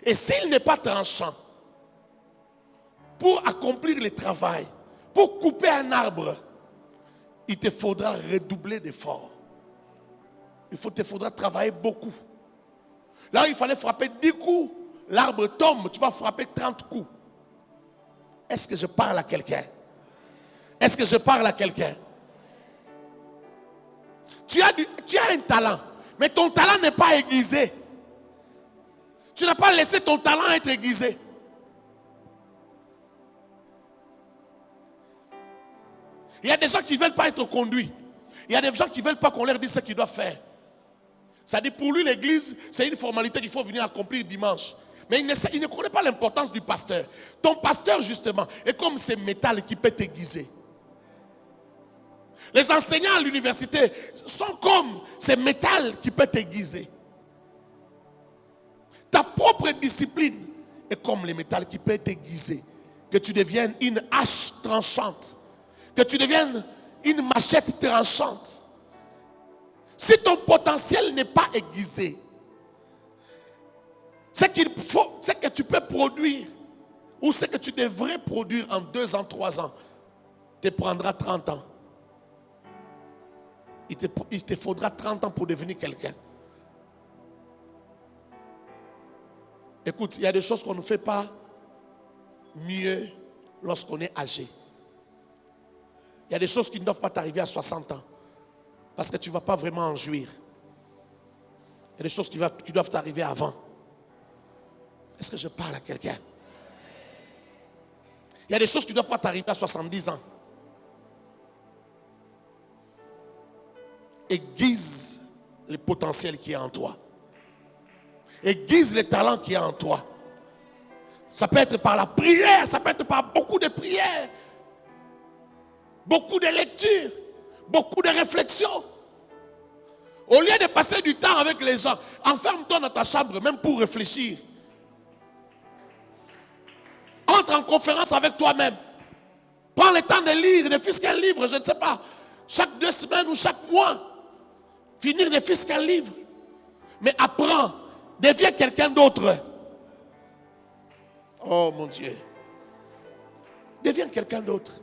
Et s'il n'est pas tranchant, pour accomplir le travail, pour couper un arbre, il te faudra redoubler d'efforts. Il te faudra travailler beaucoup. Là, il fallait frapper 10 coups. L'arbre tombe, tu vas frapper 30 coups. Est-ce que je parle à quelqu'un? Est-ce que je parle à quelqu'un? Tu as un talent, mais ton talent n'est pas aiguisé. Tu n'as pas laissé ton talent être aiguisé. Il y a des gens qui ne veulent pas être conduits. Il y a des gens qui ne veulent pas qu'on leur dise ce qu'ils doivent faire. Ça dit pour lui l'église, c'est une formalité qu'il faut venir accomplir dimanche. Mais il ne connaît pas l'importance du pasteur. Ton pasteur justement est comme ce métal qui peut t'aiguiser. Les enseignants à l'université sont comme ce métal qui peut t'aiguiser. Ta propre discipline est comme le métal qui peut t'aiguiser. Que tu deviennes une hache tranchante. Que tu deviennes une machette tranchante. Si ton potentiel n'est pas aiguisé, ce que tu peux produire, ou ce que tu devrais produire en 2 ans, 3 ans, te prendra 30 ans. Il te faudra 30 ans pour devenir quelqu'un. Écoute, il y a des choses qu'on ne fait pas mieux lorsqu'on est âgé. Il y a des choses qui ne doivent pas t'arriver à 60 ans. Parce que tu ne vas pas vraiment en jouir. Il y a des choses qui doivent t'arriver avant. Est-ce que je parle à quelqu'un? Il y a des choses qui ne doivent pas t'arriver à 70 ans. Aiguise le potentiel qui est en toi. Aiguise le talent qui est en toi. Ça peut être par la prière, ça peut être par beaucoup de prières, beaucoup de lectures, beaucoup de réflexions. Au lieu de passer du temps avec les gens, enferme-toi dans ta chambre même pour réfléchir. Entre en conférence avec toi-même. Prends le temps de lire, ne fût-ce qu'un livre, je ne sais pas. Chaque 2 semaines ou chaque mois. Finir ne fût-ce qu'un livre. Mais apprends. Deviens quelqu'un d'autre. Oh mon Dieu. Deviens quelqu'un d'autre.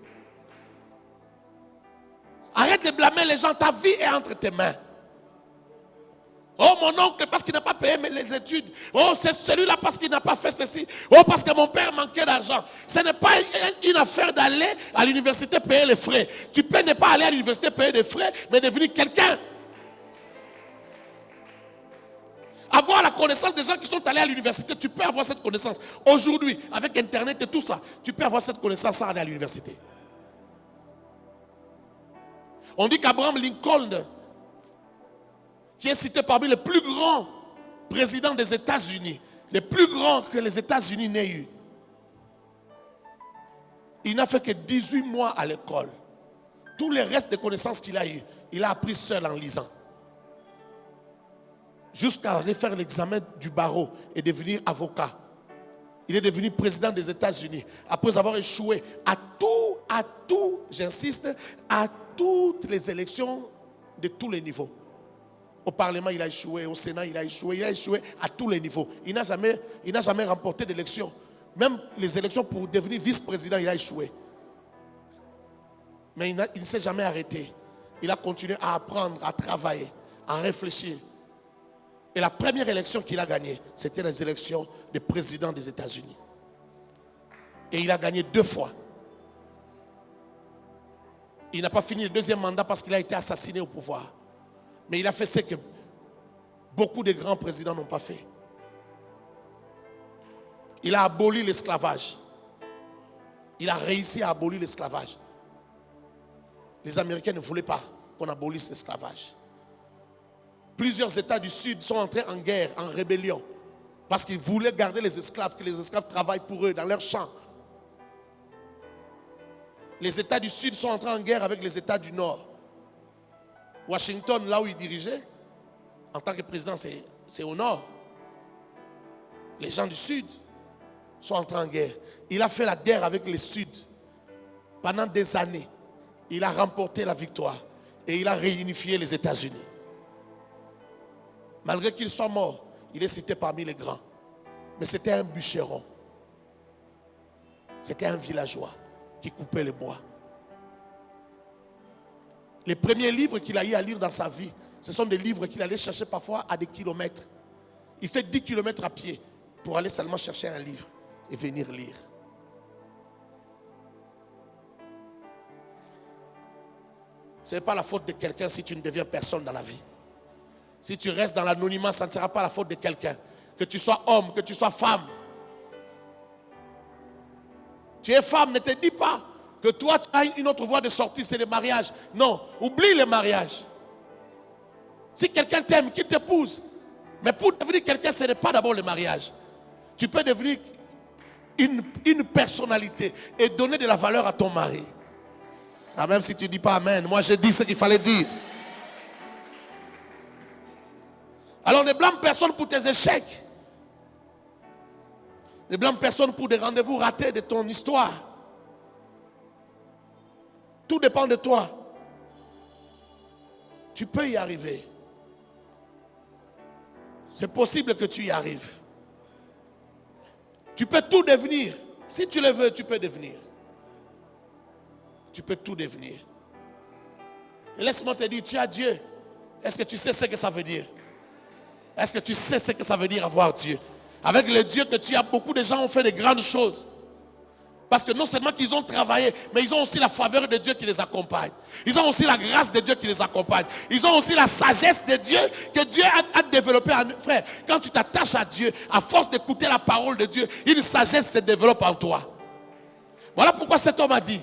Arrête de blâmer les gens. Ta vie est entre tes mains. Oh mon oncle parce qu'il n'a pas payé les études. Oh c'est celui-là parce qu'il n'a pas fait ceci. Oh parce que mon père manquait d'argent. Ce n'est pas une affaire d'aller à l'université payer les frais. Tu peux ne pas aller à l'université payer des frais, mais devenir quelqu'un. Avoir la connaissance des gens qui sont allés à l'université, tu peux avoir cette connaissance. Aujourd'hui, avec Internet et tout ça, tu peux avoir cette connaissance sans aller à l'université. On dit qu'Abraham Lincoln, qui est cité parmi les plus grands présidents des États-Unis, les plus grands que les États-Unis n'aient eu, il n'a fait que 18 mois à l'école. Tout le reste des connaissances qu'il a eues, il a appris seul en lisant. Jusqu'à aller faire l'examen du barreau et devenir avocat. Il est devenu président des États-Unis après avoir échoué à tout, j'insiste, à toutes les élections de tous les niveaux. Au Parlement, il a échoué, au Sénat, il a échoué à tous les niveaux. Il n'a jamais remporté d'élection. Même les élections pour devenir vice-président, il a échoué. Mais il ne s'est jamais arrêté. Il a continué à apprendre, à travailler, à réfléchir. Et la première élection qu'il a gagnée, c'était les élections de président des États-Unis. Et il a gagné 2 fois. Il n'a pas fini le 2e mandat parce qu'il a été assassiné au pouvoir. Mais il a fait ce que beaucoup de grands présidents n'ont pas fait. Il a aboli l'esclavage. Il a réussi à abolir l'esclavage. les Américains ne voulaient pas qu'on abolisse l'esclavage. Plusieurs États du Sud sont entrés en guerre, en rébellion, parce qu'ils voulaient garder les esclaves, que les esclaves travaillent pour eux dans leurs champs. Les États du Sud sont entrés en guerre avec les États du Nord. Washington, là où il dirigeait, en tant que président, c'est au Nord. Les gens du Sud sont entrés en guerre. Il a fait la guerre avec les Sud pendant des années. Il a remporté la victoire et il a réunifié les États-Unis. Malgré qu'il soit mort, il est cité parmi les grands. Mais c'était un bûcheron. C'était un villageois qui coupait le bois. Les premiers livres qu'il a eu à lire dans sa vie, ce sont des livres qu'il allait chercher parfois à des kilomètres. Il fait 10 kilomètres à pied pour aller seulement chercher un livre et venir lire. Ce n'est pas la faute de quelqu'un si tu ne deviens personne dans la vie. Si tu restes dans l'anonymat, ça ne sera pas la faute de quelqu'un. Que tu sois homme, que tu sois femme. Tu es femme, ne te dis pas que toi tu as une autre voie de sortie, c'est le mariage. Non, oublie le mariage. Si quelqu'un t'aime, qu'il t'épouse. Mais pour devenir quelqu'un, ce n'est pas d'abord le mariage. Tu peux devenir une personnalité et donner de la valeur à ton mari. Ah, même si tu ne dis pas amen, moi j'ai dit ce qu'il fallait dire. Alors ne blâme personne pour tes échecs. Ne blâme personne pour des rendez-vous ratés de ton histoire. Tout dépend de toi. Tu peux y arriver. C'est possible que tu y arrives. Tu peux tout devenir. Si tu le veux, tu peux devenir. Tu peux tout devenir. Et laisse-moi te dire, tu as Dieu. Est-ce que tu sais ce que ça veut dire? Est-ce que tu sais ce que ça veut dire avoir Dieu? Avec le Dieu que tu as, beaucoup de gens ont fait de grandes choses. Parce que non seulement qu'ils ont travaillé, mais ils ont aussi la faveur de Dieu qui les accompagne. Ils ont aussi la grâce de Dieu qui les accompagne. Ils ont aussi la sagesse de Dieu que Dieu a développée. Frère, quand tu t'attaches à Dieu, à force d'écouter la parole de Dieu, une sagesse se développe en toi. Voilà pourquoi cet homme a dit,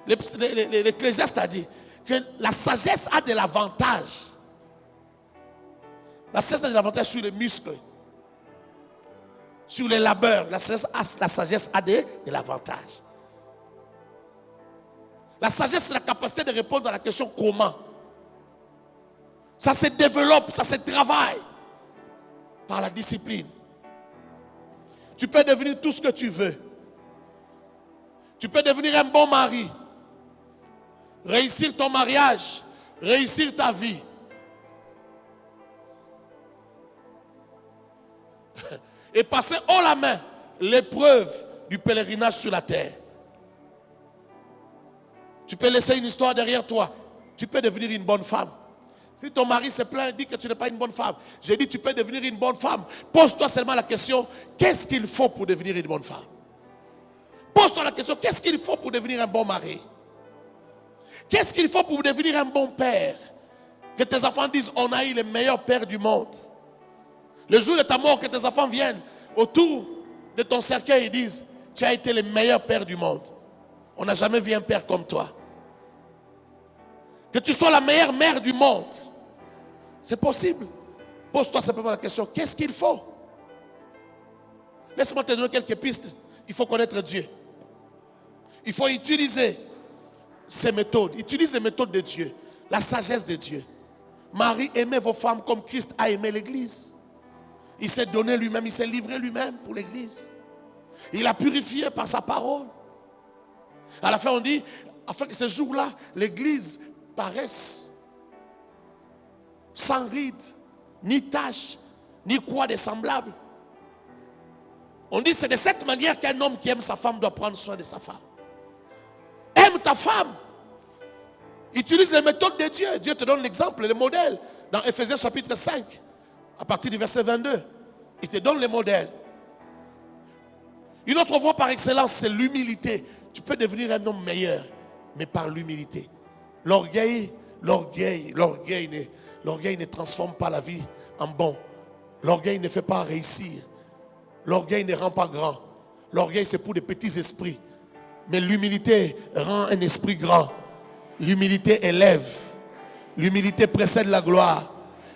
l'Ecclésiaste a dit, que la sagesse a de l'avantage. La sagesse a de l'avantage sur les muscles, sur les labeurs. La sagesse a de l'avantage. La sagesse, c'est la capacité de répondre à la question comment. Ça se développe, ça se travaille par la discipline. Tu peux devenir tout ce que tu veux. Tu peux devenir un bon mari, réussir ton mariage, réussir ta vie. Et passer haut la main l'épreuve du pèlerinage sur la terre. Tu peux laisser une histoire derrière toi. Tu peux devenir une bonne femme. Si ton mari se plaint, dit que tu n'es pas une bonne femme. J'ai dit tu peux devenir une bonne femme. Pose-toi seulement la question, qu'est-ce qu'il faut pour devenir une bonne femme? Pose-toi la question, qu'est-ce qu'il faut pour devenir un bon mari? Qu'est-ce qu'il faut pour devenir un bon père? Que tes enfants disent, on a eu le meilleur père du monde. Le jour de ta mort, que tes enfants viennent autour de ton cercueil et disent, tu as été le meilleur père du monde. On n'a jamais vu un père comme toi. Que tu sois la meilleure mère du monde. C'est possible. Pose-toi simplement la question, qu'est-ce qu'il faut? Laisse-moi te donner quelques pistes. Il faut connaître Dieu. Il faut utiliser ces méthodes. Utilise les méthodes de Dieu. La sagesse de Dieu. Marie, aimez vos femmes comme Christ a aimé l'église. Il s'est donné lui-même, il s'est livré lui-même pour l'église. Il a purifié par sa parole. À la fin, on dit, afin que ce jour-là, l'église paraisse sans ride, ni tache, ni quoi de semblable. On dit, c'est de cette manière qu'un homme qui aime sa femme doit prendre soin de sa femme. Aime ta femme. Utilise les méthodes de Dieu. Dieu te donne l'exemple, le modèle. Dans Ephésiens chapitre 5, à partir du verset 22, il te donne le modèle. Une autre voie par excellence, c'est l'humilité. Tu peux devenir un homme meilleur, mais par l'humilité. L'orgueil ne transforme pas la vie en bon. L'orgueil ne fait pas réussir. L'orgueil ne rend pas grand. L'orgueil, c'est pour des petits esprits. Mais l'humilité rend un esprit grand. L'humilité élève. L'humilité précède la gloire.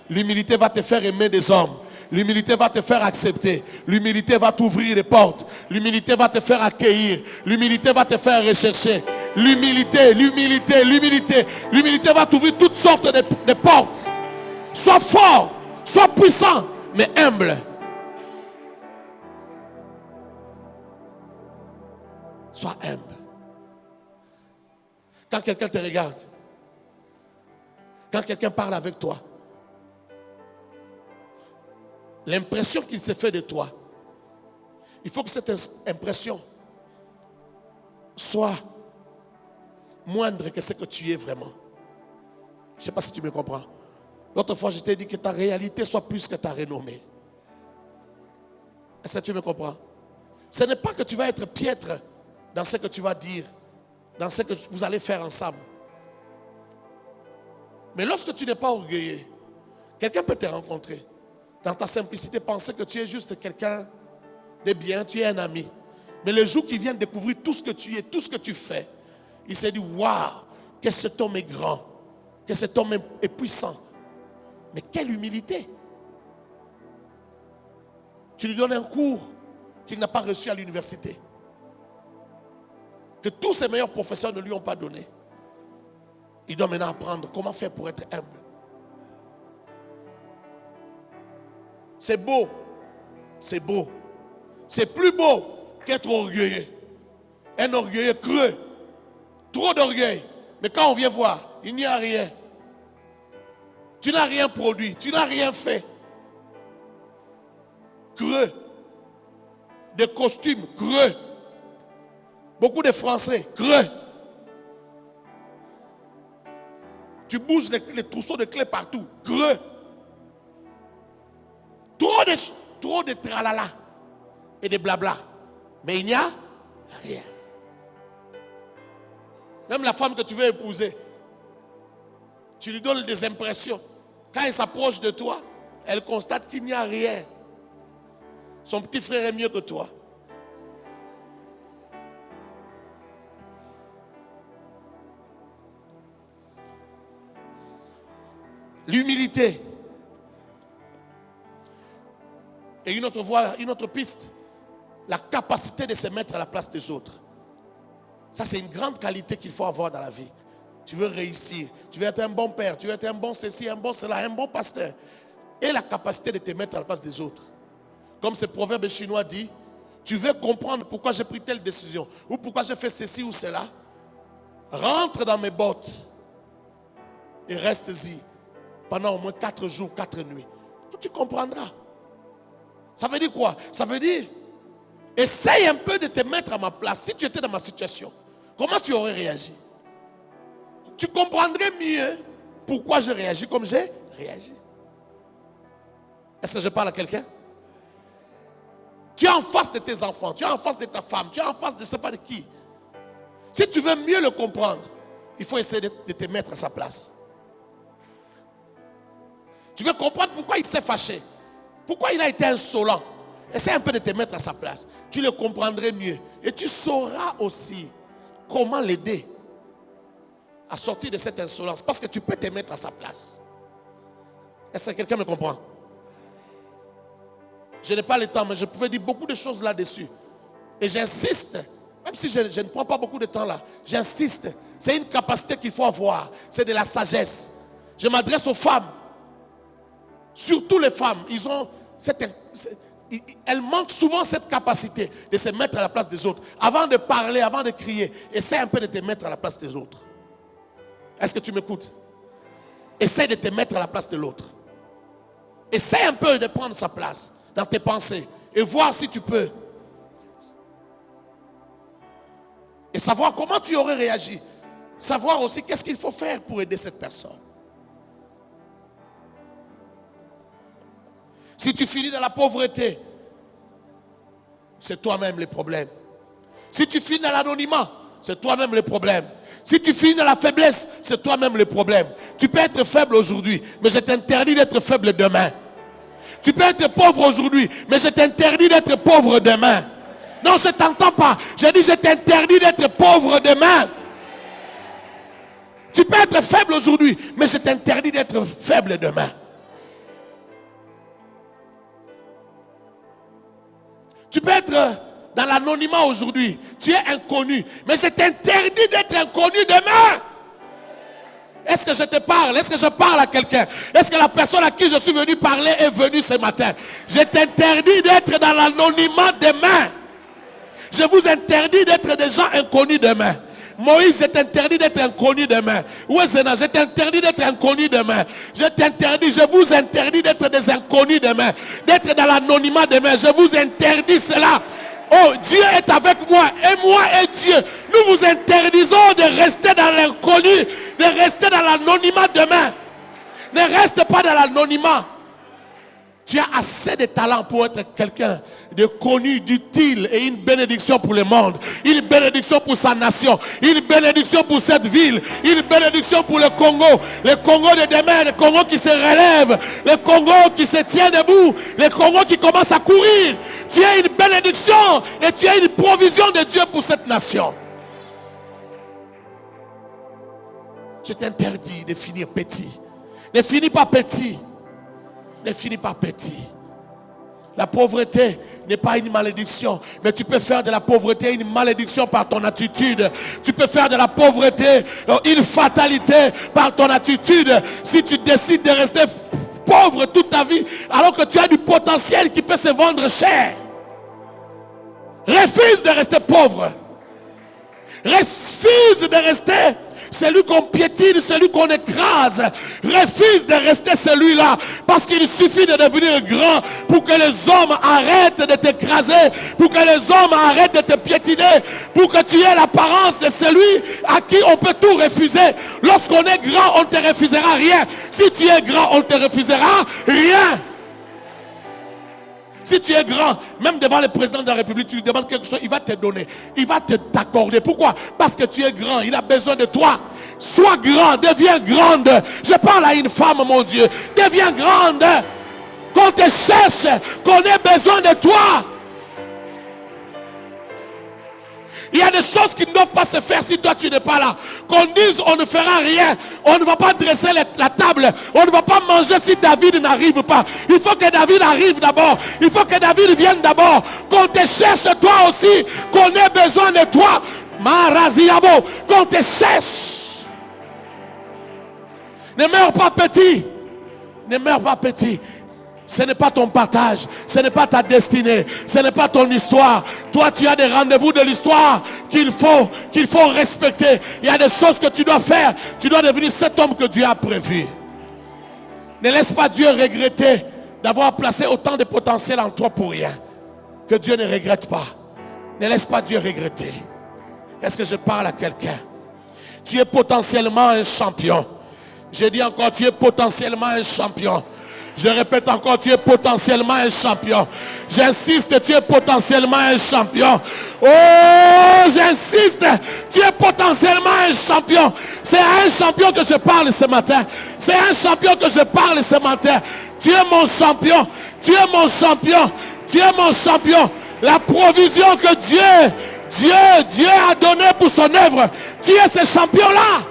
L'humilité va te faire aimer des hommes. L'humilité va te faire accepter. L'humilité va t'ouvrir les portes. L'humilité va te faire accueillir. L'humilité va te faire rechercher. L'humilité, l'humilité, l'humilité. L'humilité va t'ouvrir toutes sortes de portes. Sois fort, sois puissant, mais humble. Sois humble. Quand quelqu'un te regarde, quand quelqu'un parle avec toi, l'impression qu'il se fait de toi, il faut que cette impression soit moindre que ce que tu es vraiment. Je ne sais pas si tu me comprends. L'autre fois, je t'ai dit que ta réalité soit plus que ta renommée. Est-ce que tu me comprends? Ce n'est pas que tu vas être piètre dans ce que tu vas dire, dans ce que vous allez faire ensemble. Mais lorsque tu n'es pas orgueilleux, quelqu'un peut te rencontrer. Dans ta simplicité, penser que tu es juste quelqu'un de bien, tu es un ami. Mais le jour qu'il vient découvrir tout ce que tu es, tout ce que tu fais, il s'est dit, waouh, que cet homme est grand, que cet homme est puissant. Mais quelle humilité! Tu lui donnes un cours qu'il n'a pas reçu à l'université, que tous ses meilleurs professeurs ne lui ont pas donné. Il doit maintenant apprendre comment faire pour être humble. C'est beau, c'est beau. C'est plus beau qu'être orgueilleux. Un orgueilleux creux, trop d'orgueil. Mais quand on vient voir, il n'y a rien. Tu n'as rien produit, tu n'as rien fait. Creux. Des costumes, creux. Beaucoup de Français, creux. Tu bouges les trousseaux de clés partout, creux. Trop de tralala et de blabla. Mais il n'y a rien. Même la femme que tu veux épouser, tu lui donnes des impressions. Quand elle s'approche de toi, elle constate qu'il n'y a rien. Son petit frère est mieux que toi. L'humilité. Et une autre voie, une autre piste, la capacité de se mettre à la place des autres. Ça, c'est une grande qualité qu'il faut avoir dans la vie. Tu veux réussir, tu veux être un bon père, tu veux être un bon ceci, un bon cela, un bon pasteur. Et la capacité de te mettre à la place des autres. Comme ce proverbe chinois dit, tu veux comprendre pourquoi j'ai pris telle décision, ou pourquoi j'ai fait ceci ou cela, rentre dans mes bottes et reste-y pendant au moins 4 jours, 4 nuits. Tu comprendras. Ça veut dire quoi? Ça veut dire, essaye un peu de te mettre à ma place. Si tu étais dans ma situation, comment tu aurais réagi? Tu comprendrais mieux pourquoi j'ai réagi comme j'ai réagi. Est-ce que je parle à quelqu'un? Tu es en face de tes enfants, tu es en face de ta femme, tu es en face de je ne sais pas de qui. Si tu veux mieux le comprendre, il faut essayer de te mettre à sa place. Tu veux comprendre pourquoi il s'est fâché, pourquoi il a été insolent. Essaie un peu de te mettre à sa place. Tu le comprendrais mieux. Et tu sauras aussi comment l'aider à sortir de cette insolence. Parce que tu peux te mettre à sa place. Est-ce que quelqu'un me comprend? Je n'ai pas le temps, mais je pouvais dire beaucoup de choses là-dessus. Et j'insiste, même si je ne prends pas beaucoup de temps là, j'insiste. C'est une capacité qu'il faut avoir. C'est de la sagesse. Je m'adresse aux femmes. Surtout les femmes. Elles manquent souvent cette capacité de se mettre à la place des autres. Avant de parler, avant de crier, essaie un peu de te mettre à la place des autres. Est-ce que tu m'écoutes? Essaie de te mettre à la place de l'autre. Essaie un peu de prendre sa place dans tes pensées et voir si tu peux. Et savoir comment tu aurais réagi. Savoir aussi qu'est-ce qu'il faut faire pour aider cette personne. Si tu finis dans la pauvreté, c'est toi-même le problème. Si tu finis dans l'anonymat, c'est toi-même le problème. Si tu finis dans la faiblesse, c'est toi-même le problème. Tu peux être faible aujourd'hui, mais je t'interdis d'être faible demain. Tu peux être pauvre aujourd'hui, mais je t'interdis d'être pauvre demain. Non, je ne t'entends pas. Je dis je t'interdis d'être pauvre demain. Tu peux être faible aujourd'hui, mais je t'interdis d'être faible demain. Tu peux être dans l'anonymat aujourd'hui. Tu es inconnu, mais je t'interdis d'être inconnu demain. Est-ce que je te parle? Est-ce que je parle à quelqu'un? Est-ce que la personne à qui je suis venu parler est venue ce matin? Je t'interdis d'être dans l'anonymat demain. Je vous interdis d'être des gens inconnus demain. Moïse, je t'interdis d'être inconnu demain. Ouezena, je t'interdis d'être inconnu demain. Je t'interdis, je vous interdis d'être des inconnus demain. D'être dans l'anonymat demain. Je vous interdis cela. Oh, Dieu est avec moi et moi et Dieu. Nous vous interdisons de rester dans l'inconnu, de rester dans l'anonymat demain. Ne reste pas dans l'anonymat. Tu as assez de talent pour être quelqu'un de connu, d'utile et une bénédiction pour le monde. Une bénédiction pour sa nation. Une bénédiction pour cette ville. Une bénédiction pour le Congo. Le Congo de demain, le Congo qui se relève. Le Congo qui se tient debout. Le Congo qui commence à courir. Tu as une bénédiction et tu as une provision de Dieu pour cette nation. Je t'interdis de finir petit. Ne finis pas petit. Ne finis pas petit. La pauvreté n'est pas une malédiction, mais tu peux faire de la pauvreté une malédiction par ton attitude. Tu peux faire de la pauvreté une fatalité par ton attitude. Si tu décides de rester pauvre toute ta vie, alors que tu as du potentiel qui peut se vendre cher. Refuse de rester pauvre. Refuse de rester celui qu'on piétine, celui qu'on écrase. Refuse de rester celui-là. Parce qu'il suffit de devenir grand pour que les hommes arrêtent de t'écraser, pour que les hommes arrêtent de te piétiner, pour que tu aies l'apparence de celui à qui on peut tout refuser. Lorsqu'on est grand, on ne te refusera rien. Si tu es grand, on ne te refusera rien. Si tu es grand, même devant le président de la République, tu lui demandes quelque chose, il va te donner. Il va t'accorder. Pourquoi? Parce que tu es grand. Il a besoin de toi. Sois grand, deviens grande. Je parle à une femme, mon Dieu. Deviens grande. Qu'on te cherche, qu'on ait besoin de toi. Il y a des choses qui ne doivent pas se faire si toi tu n'es pas là. Qu'on dise on ne fera rien. On ne va pas dresser la table. On ne va pas manger si David n'arrive pas. Il faut que David arrive d'abord. Il faut que David vienne d'abord. Qu'on te cherche toi aussi. Qu'on ait besoin de toi. Maraziabo. Qu'on te cherche. Ne meurs pas petit. Ne meurs pas petit. Ce n'est pas ton partage, ce n'est pas ta destinée, ce n'est pas ton histoire. Toi, tu as des rendez-vous de l'histoire qu'il faut respecter. Il y a des choses que tu dois faire. Tu dois devenir cet homme que Dieu a prévu. Ne laisse pas Dieu regretter d'avoir placé autant de potentiel en toi pour rien. Que Dieu ne regrette pas. Ne laisse pas Dieu regretter. Est-ce que je parle à quelqu'un? Tu es potentiellement un champion. Je dis encore, tu es potentiellement un champion. Je répète encore, tu es potentiellement un champion. J'insiste, tu es potentiellement un champion. Oh, j'insiste, tu es potentiellement un champion. C'est à un champion que je parle ce matin. C'est à un champion que je parle ce matin. Tu es mon champion. Tu es mon champion. Tu es mon champion. La provision que Dieu a donnée pour son œuvre. Tu es ce champion-là.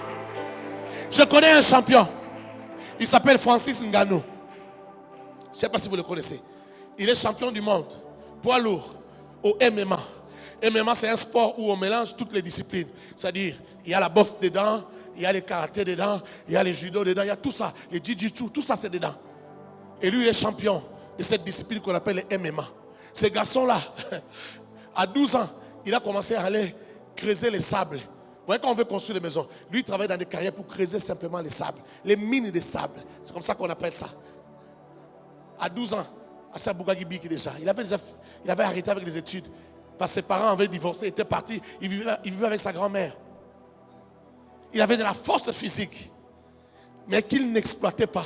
Je connais un champion. Il s'appelle Francis Ngannou. Je ne sais pas si vous le connaissez. Il est champion du monde, poids lourd, au MMA. MMA, c'est un sport où on mélange toutes les disciplines. C'est-à-dire, il y a la boxe dedans, il y a le karaté dedans, il y a le judo dedans, il y a tout ça. Le jiu-jitsu, tout ça c'est dedans. Et lui, il est champion de cette discipline qu'on appelle le MMA. Ce garçon-là, à 12 ans, il a commencé à aller creuser les sables. Vous voyez, quand on veut construire des maisons, lui, il travaille dans des carrières pour creuser simplement les sables. Les mines de sable. C'est comme ça qu'on appelle ça. À 12 ans, à Sabougagibiki déjà. Il avait arrêté avec les études. Parce que ses parents avaient divorcé, étaient partis. Il vivait avec sa grand-mère. Il avait de la force physique. Mais qu'il n'exploitait pas.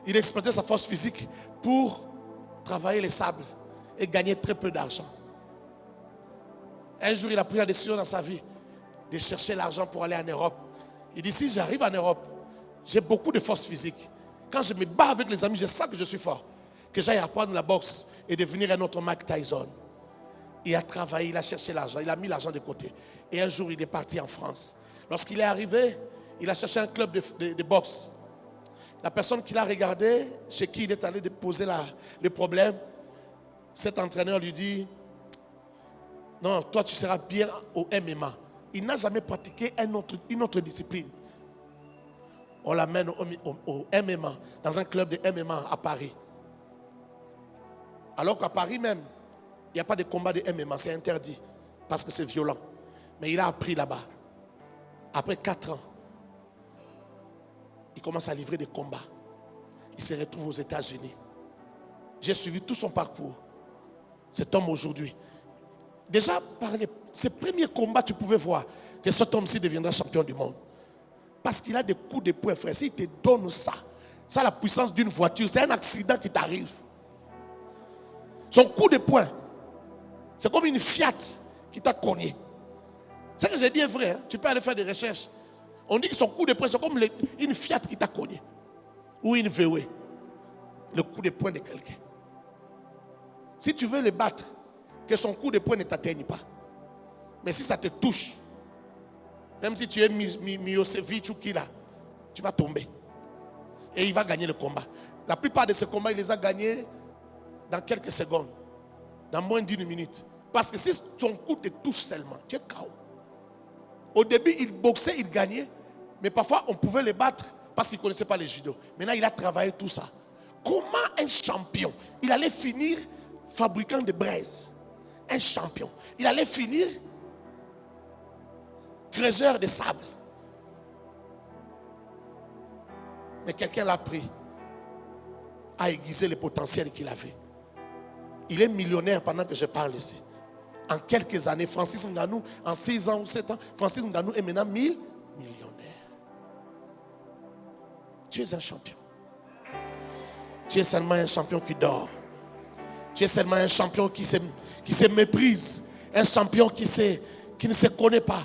Il exploitait sa force physique pour travailler les sables et gagner très peu d'argent. Un jour, il a pris la décision dans sa vie de chercher l'argent pour aller en Europe. Il dit, si j'arrive en Europe, j'ai beaucoup de force physique. Quand je me bats avec les amis, je sens que je suis fort. Que j'aille apprendre la boxe et devenir un autre Mike Tyson. Il a travaillé, il a cherché l'argent, il a mis l'argent de côté. Et un jour, il est parti en France. Lorsqu'il est arrivé, Il a cherché un club de boxe. La personne qui l'a regardé, chez qui il est allé poser le problème, cet entraîneur lui dit, non, toi tu seras bien au MMA. Il n'a jamais pratiqué une autre discipline. On l'amène au MMA, dans un club de MMA à Paris. Alors qu'à Paris même, il n'y a pas de combat de MMA, c'est interdit, parce que c'est violent. Mais il a appris là-bas. Après 4 ans, il commence à livrer des combats. Il se retrouve aux États-Unis. J'ai suivi tout son parcours. Cet homme aujourd'hui. Déjà, par ses premiers combats, tu pouvais voir que cet homme-ci deviendra champion du monde. Parce qu'il a des coups de poing, frère. S'il te donne ça, ça a la puissance d'une voiture. C'est un accident qui t'arrive. Son coup de poing, c'est comme une Fiat qui t'a cogné. Ce que j'ai dit est vrai. Hein? Tu peux aller faire des recherches. On dit que son coup de poing, c'est comme une Fiat qui t'a cogné. Ou une VW. Le coup de poing de quelqu'un. Si tu veux le battre, que son coup de poing ne t'atteigne pas. Mais si ça te touche, même si tu es Milosevic ou qui là, tu vas tomber. Et il va gagner le combat. La plupart de ces combats, il les a gagnés dans quelques secondes. Dans moins d'1 minute. Parce que si son coup te touche seulement, tu es KO. Au début, il boxait, il gagnait. Mais parfois, on pouvait le battre parce qu'il ne connaissait pas le judo. Maintenant, il a travaillé tout ça. Comment un champion, il allait finir fabricant de braises. Un champion. Il allait finir creuseur de sable. Mais quelqu'un l'a pris, a aiguisé le potentiel qu'il avait. Il est millionnaire pendant que je parle ici. En quelques années, Francis Ngannou, en 6 ans ou 7 ans, Francis Ngannou est maintenant millionnaire. Tu es un champion. Tu es seulement un champion qui dort. Tu es seulement un champion qui se méprise. Un champion qui ne se connaît pas.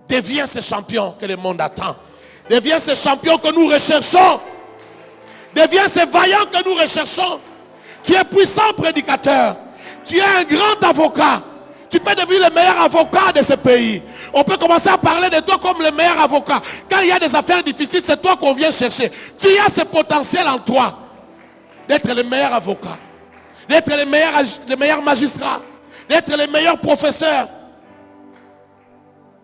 Deviens ce champion que le monde attend. Deviens ce champion que nous recherchons. Deviens ce vaillant que nous recherchons. Tu es puissant prédicateur. Tu es un grand avocat. Tu peux devenir le meilleur avocat de ce pays. On peut commencer à parler de toi comme le meilleur avocat. Quand il y a des affaires difficiles, c'est toi qu'on vient chercher. Tu as ce potentiel en toi d'être le meilleur avocat, d'être le meilleur magistrat, d'être le meilleur professeur.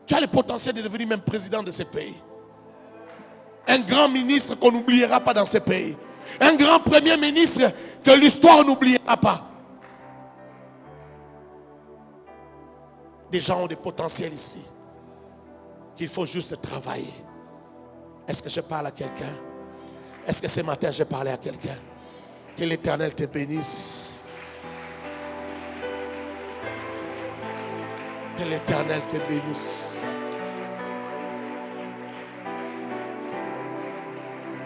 Tu as le potentiel de devenir même président de ce pays. Un grand ministre qu'on n'oubliera pas dans ce pays. Un grand premier ministre que l'histoire n'oubliera pas. Des gens ont des potentiels ici qu'il faut juste travailler. Est-ce que je parle à quelqu'un? Est-ce que ce matin j'ai parlé à quelqu'un? Que l'Éternel te bénisse. Que l'Éternel te bénisse.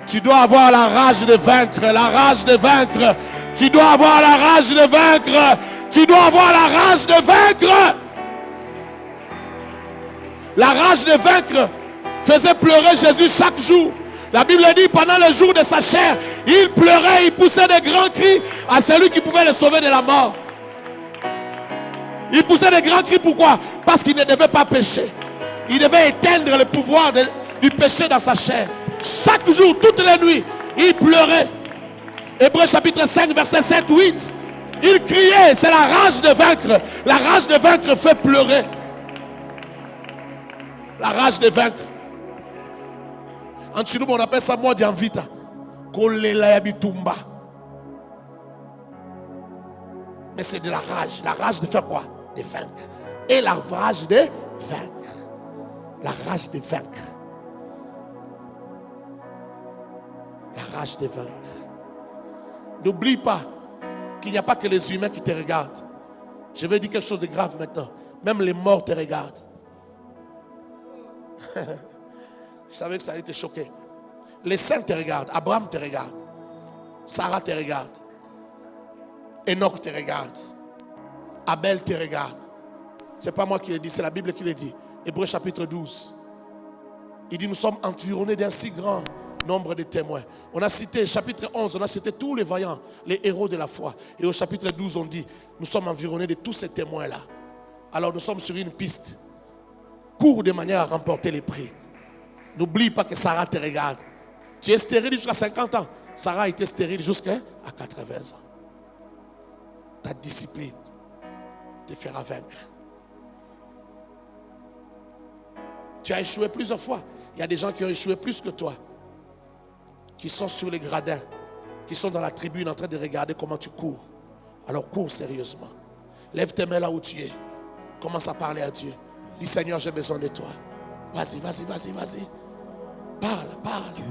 Tu dois avoir la rage de vaincre, la rage de vaincre. Tu dois avoir la rage de vaincre. Tu dois avoir la rage de vaincre. La rage de vaincre faisait pleurer Jésus chaque jour. La Bible dit pendant le jour de sa chair, il pleurait, il poussait des grands cris à celui qui pouvait le sauver de la mort. Il poussait des grands cris, pourquoi? Parce qu'il ne devait pas pécher. Il devait éteindre le pouvoir du péché dans sa chair. Chaque jour, toutes les nuits, il pleurait. Hébreux chapitre 5, verset 7, 8. Il criait, c'est la rage de vaincre. La rage de vaincre fait pleurer. La rage de vaincre. En Chinois, on appelle ça mort d'envita. Mais c'est de la rage. La rage de faire quoi? De vaincre. Et la rage de vaincre. La rage de vaincre. La rage de vaincre. N'oublie pas qu'il n'y a pas que les humains qui te regardent. Je vais dire quelque chose de grave maintenant. Même les morts te regardent. Je savais que ça allait te choquer. Les saints te regardent. Abraham te regarde. Sarah te regarde. Enoch te regarde. Abel te regarde. C'est pas moi qui le dis, c'est la Bible qui le dit. Hébreux chapitre 12. Il dit, nous sommes environnés d'un si grand nombre de témoins. On a cité, chapitre 11, on a cité tous les vaillants, les héros de la foi. Et au chapitre 12, on dit, nous sommes environnés de tous ces témoins-là. Alors nous sommes sur une piste. Cours de manière à remporter les prix. N'oublie pas que Sarah te regarde. Tu es stérile jusqu'à 50 ans. Sarah a été stérile jusqu'à 80 ans. Ta discipline te fera vaincre. Tu as échoué plusieurs fois. Il y a des gens qui ont échoué plus que toi, qui sont sur les gradins, qui sont dans la tribune en train de regarder comment tu cours. Alors cours sérieusement. Lève tes mains là où tu es. Commence à parler à Dieu. Dis Seigneur, j'ai besoin de toi. Vas-y, vas-y, vas-y, vas-y. Parle, parle. Que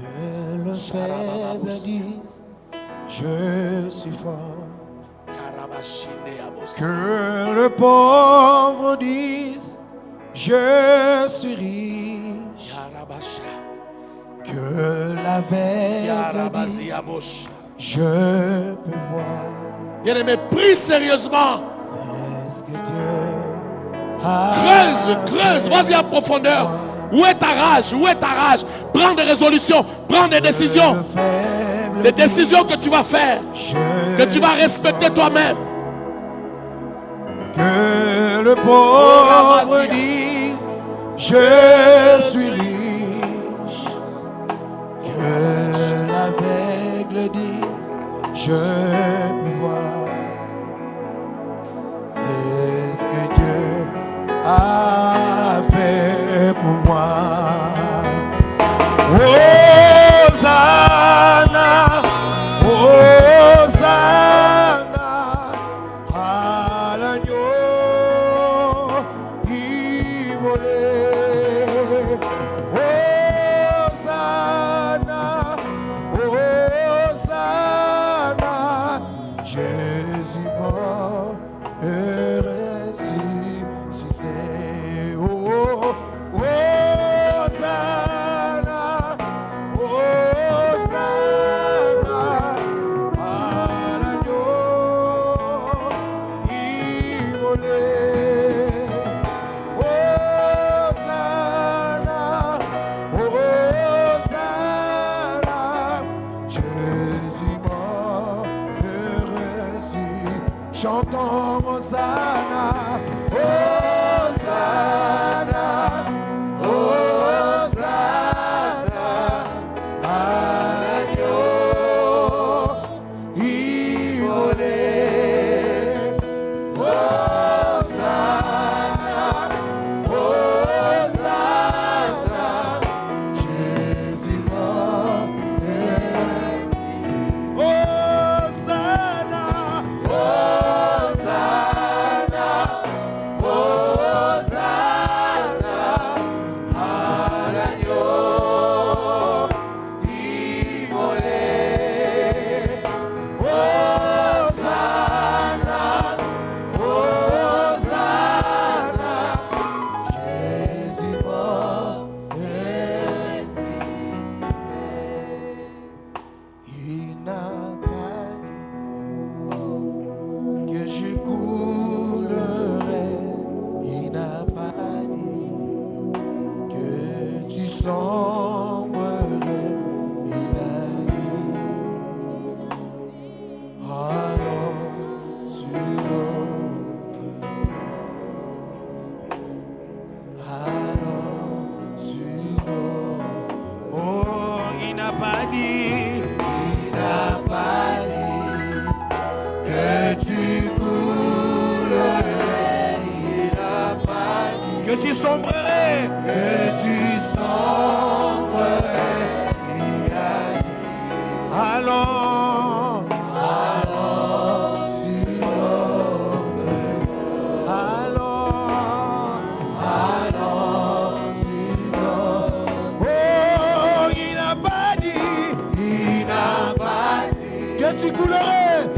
le faible dise, je suis fort. Que le pauvre dise, je suis riche. Que l'aveugle dise, je peux voir. Bien-aimé, prie sérieusement. C'est ce que Dieu a Creuse, vas-y en profondeur. Où est ta rage? Où est ta rage? Prends des résolutions, prends des décisions. Des décisions que tu vas faire, que tu vas respecter toi-même. Que le pauvre dise, je suis riche. Que l'aveugle dise, je peux voir. C'est ce que Dieu a fait pour moi. Hosanna, Hosanna à l'agneau immolé. Hosanna, Hosanna, Jésus mort et ressuscité. Oh, Hosanna, Hosanna à l'agneau immolé. Hosanna, Hosanna, Jésus mort et ressuscité. Chantons Hosanna, Hosanna, Hosanna à l'agneau immolé. Hosanna, Hosanna, Jésus mort et ressuscité. Hosanna, Hosanna, Hosanna à l'agneau immolé. Hosanna, Hosanna, Jésus mort et ressuscité. Il n'a pas dit que je coulerai. Il n'a pas dit que tu sombrerais. Il a dit alors sur l'autre, alors sur l'autre. Oh, il n'a pas dit que tu coulerais. Il n'a pas dit que tu sombrerais, Il a dit alors sur l'autre, alors sur l'autre. Oh, il n'a pas dit que tu coulerais,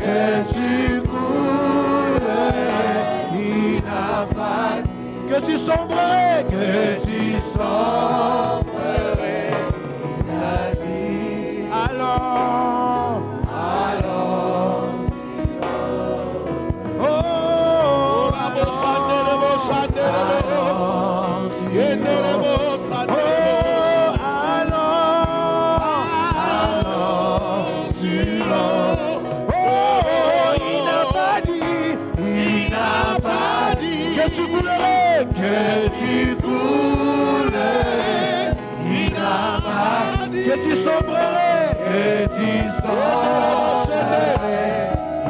Il n'a pas dit que tu sombrerais, Il a dit alors. Oh, que tu coulerais, il n'a que tu sombrerais,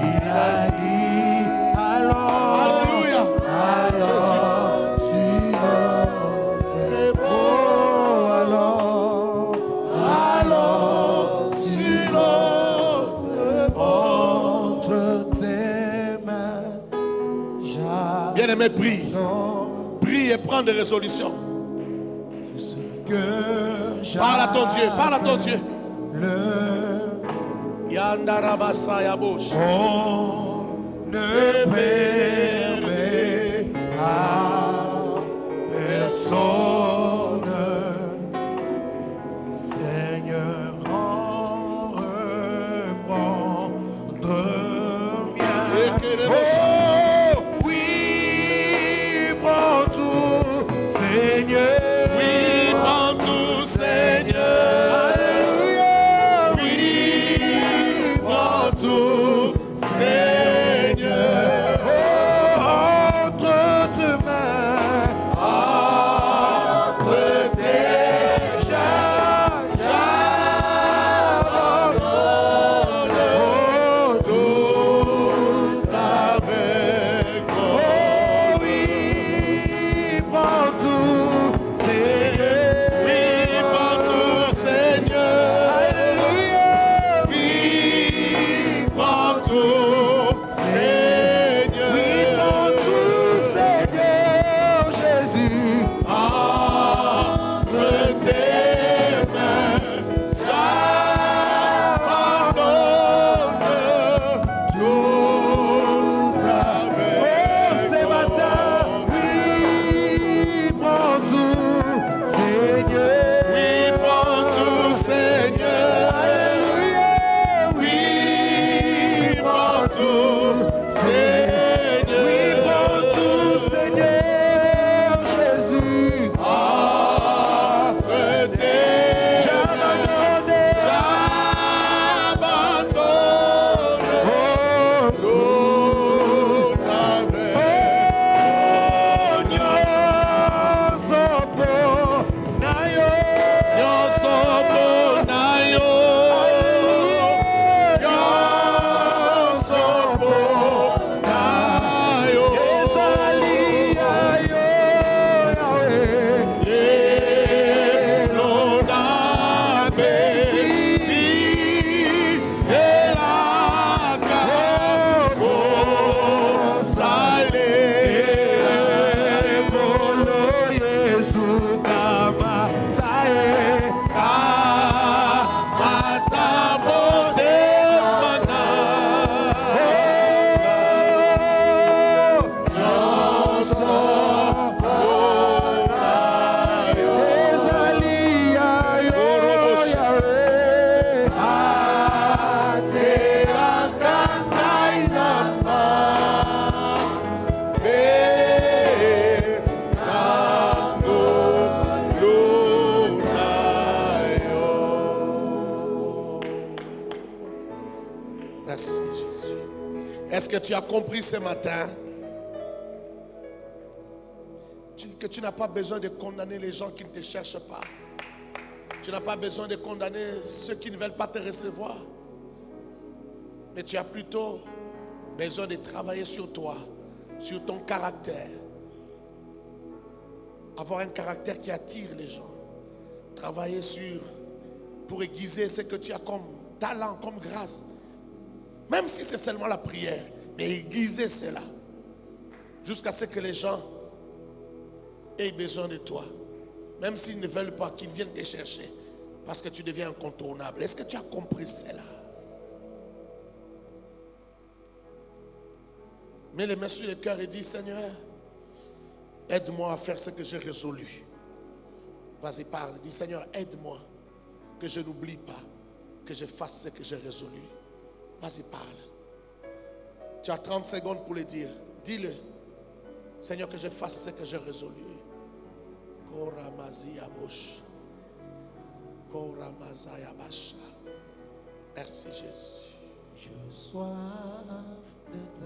il a dit alors, Alléluia. alors, sur notre beau, alors, sur notre entre tes mains, Bien-aimé, prie. Prie et prends des résolutions. Parle à ton Dieu, parle à ton Dieu. Yandarabasa Yabosh. On ne permet à personne, Seigneur, en reprendre bien. Oh, oui, prends tout, Seigneur. Oui, prends tout, Seigneur. Alléluia. Oui, prends tout, Seigneur. Oh, entre tes mains, Entre tes j'abandonne tout avec moi. Oh oui, prends tout, Seigneur. Oui, prends tout, Seigneur. Alléluia. Oui, prends tout, Seigneur. Oui, prends tout, Seigneur Jésus. Entre tes mains, j'abandonne tout avec Oh, ce matin, oui, prends tout, Seigneur. Oui, prends tout, Seigneur. Alléluia. Oui, prends tout, Seigneur. Oui, prends tout, Seigneur Jésus. Entre tes J'abandonne. j'abandonne Oh, tout avec nyonso mpo na yo. nyonso mpona yo. Nyonso mpona yo. Ezali ya yo, Yahweh. Lelo napesi elaka kosalela Ekolo Yesu kamata ye. kamata motema na nyonso mpona yo. Ezali ya yo, Yahweh. Ateraka ngai na mabe nango luna yo. Merci Jésus. Est-ce que tu as compris ce matin que tu n'as pas besoin de condamner les gens qui ne te cherchent pas? Tu n'as pas besoin de condamner ceux qui ne veulent pas te recevoir. Mais tu as plutôt besoin de travailler sur toi, sur ton caractère. Avoir un caractère qui attire les gens. Travailler pour aiguiser ce que tu as comme talent, comme grâce. Même si c'est seulement la prière, mais aiguiser cela. Jusqu'à ce que les gens aient besoin de toi. Même s'ils ne veulent pas qu'ils viennent te chercher. Parce que tu deviens incontournable. Est-ce que tu as compris cela? Mets les mains sur le cœur et dis, Seigneur, aide-moi à faire ce que j'ai résolu. Vas-y, parle. Dis, Seigneur, aide-moi que je n'oublie pas, que je fasse ce que j'ai résolu. Vas-y, parle. Tu as 30 secondes pour le dire. Dis-le. Seigneur, que je fasse ce que j'ai résolu. Merci Jésus. Je soif de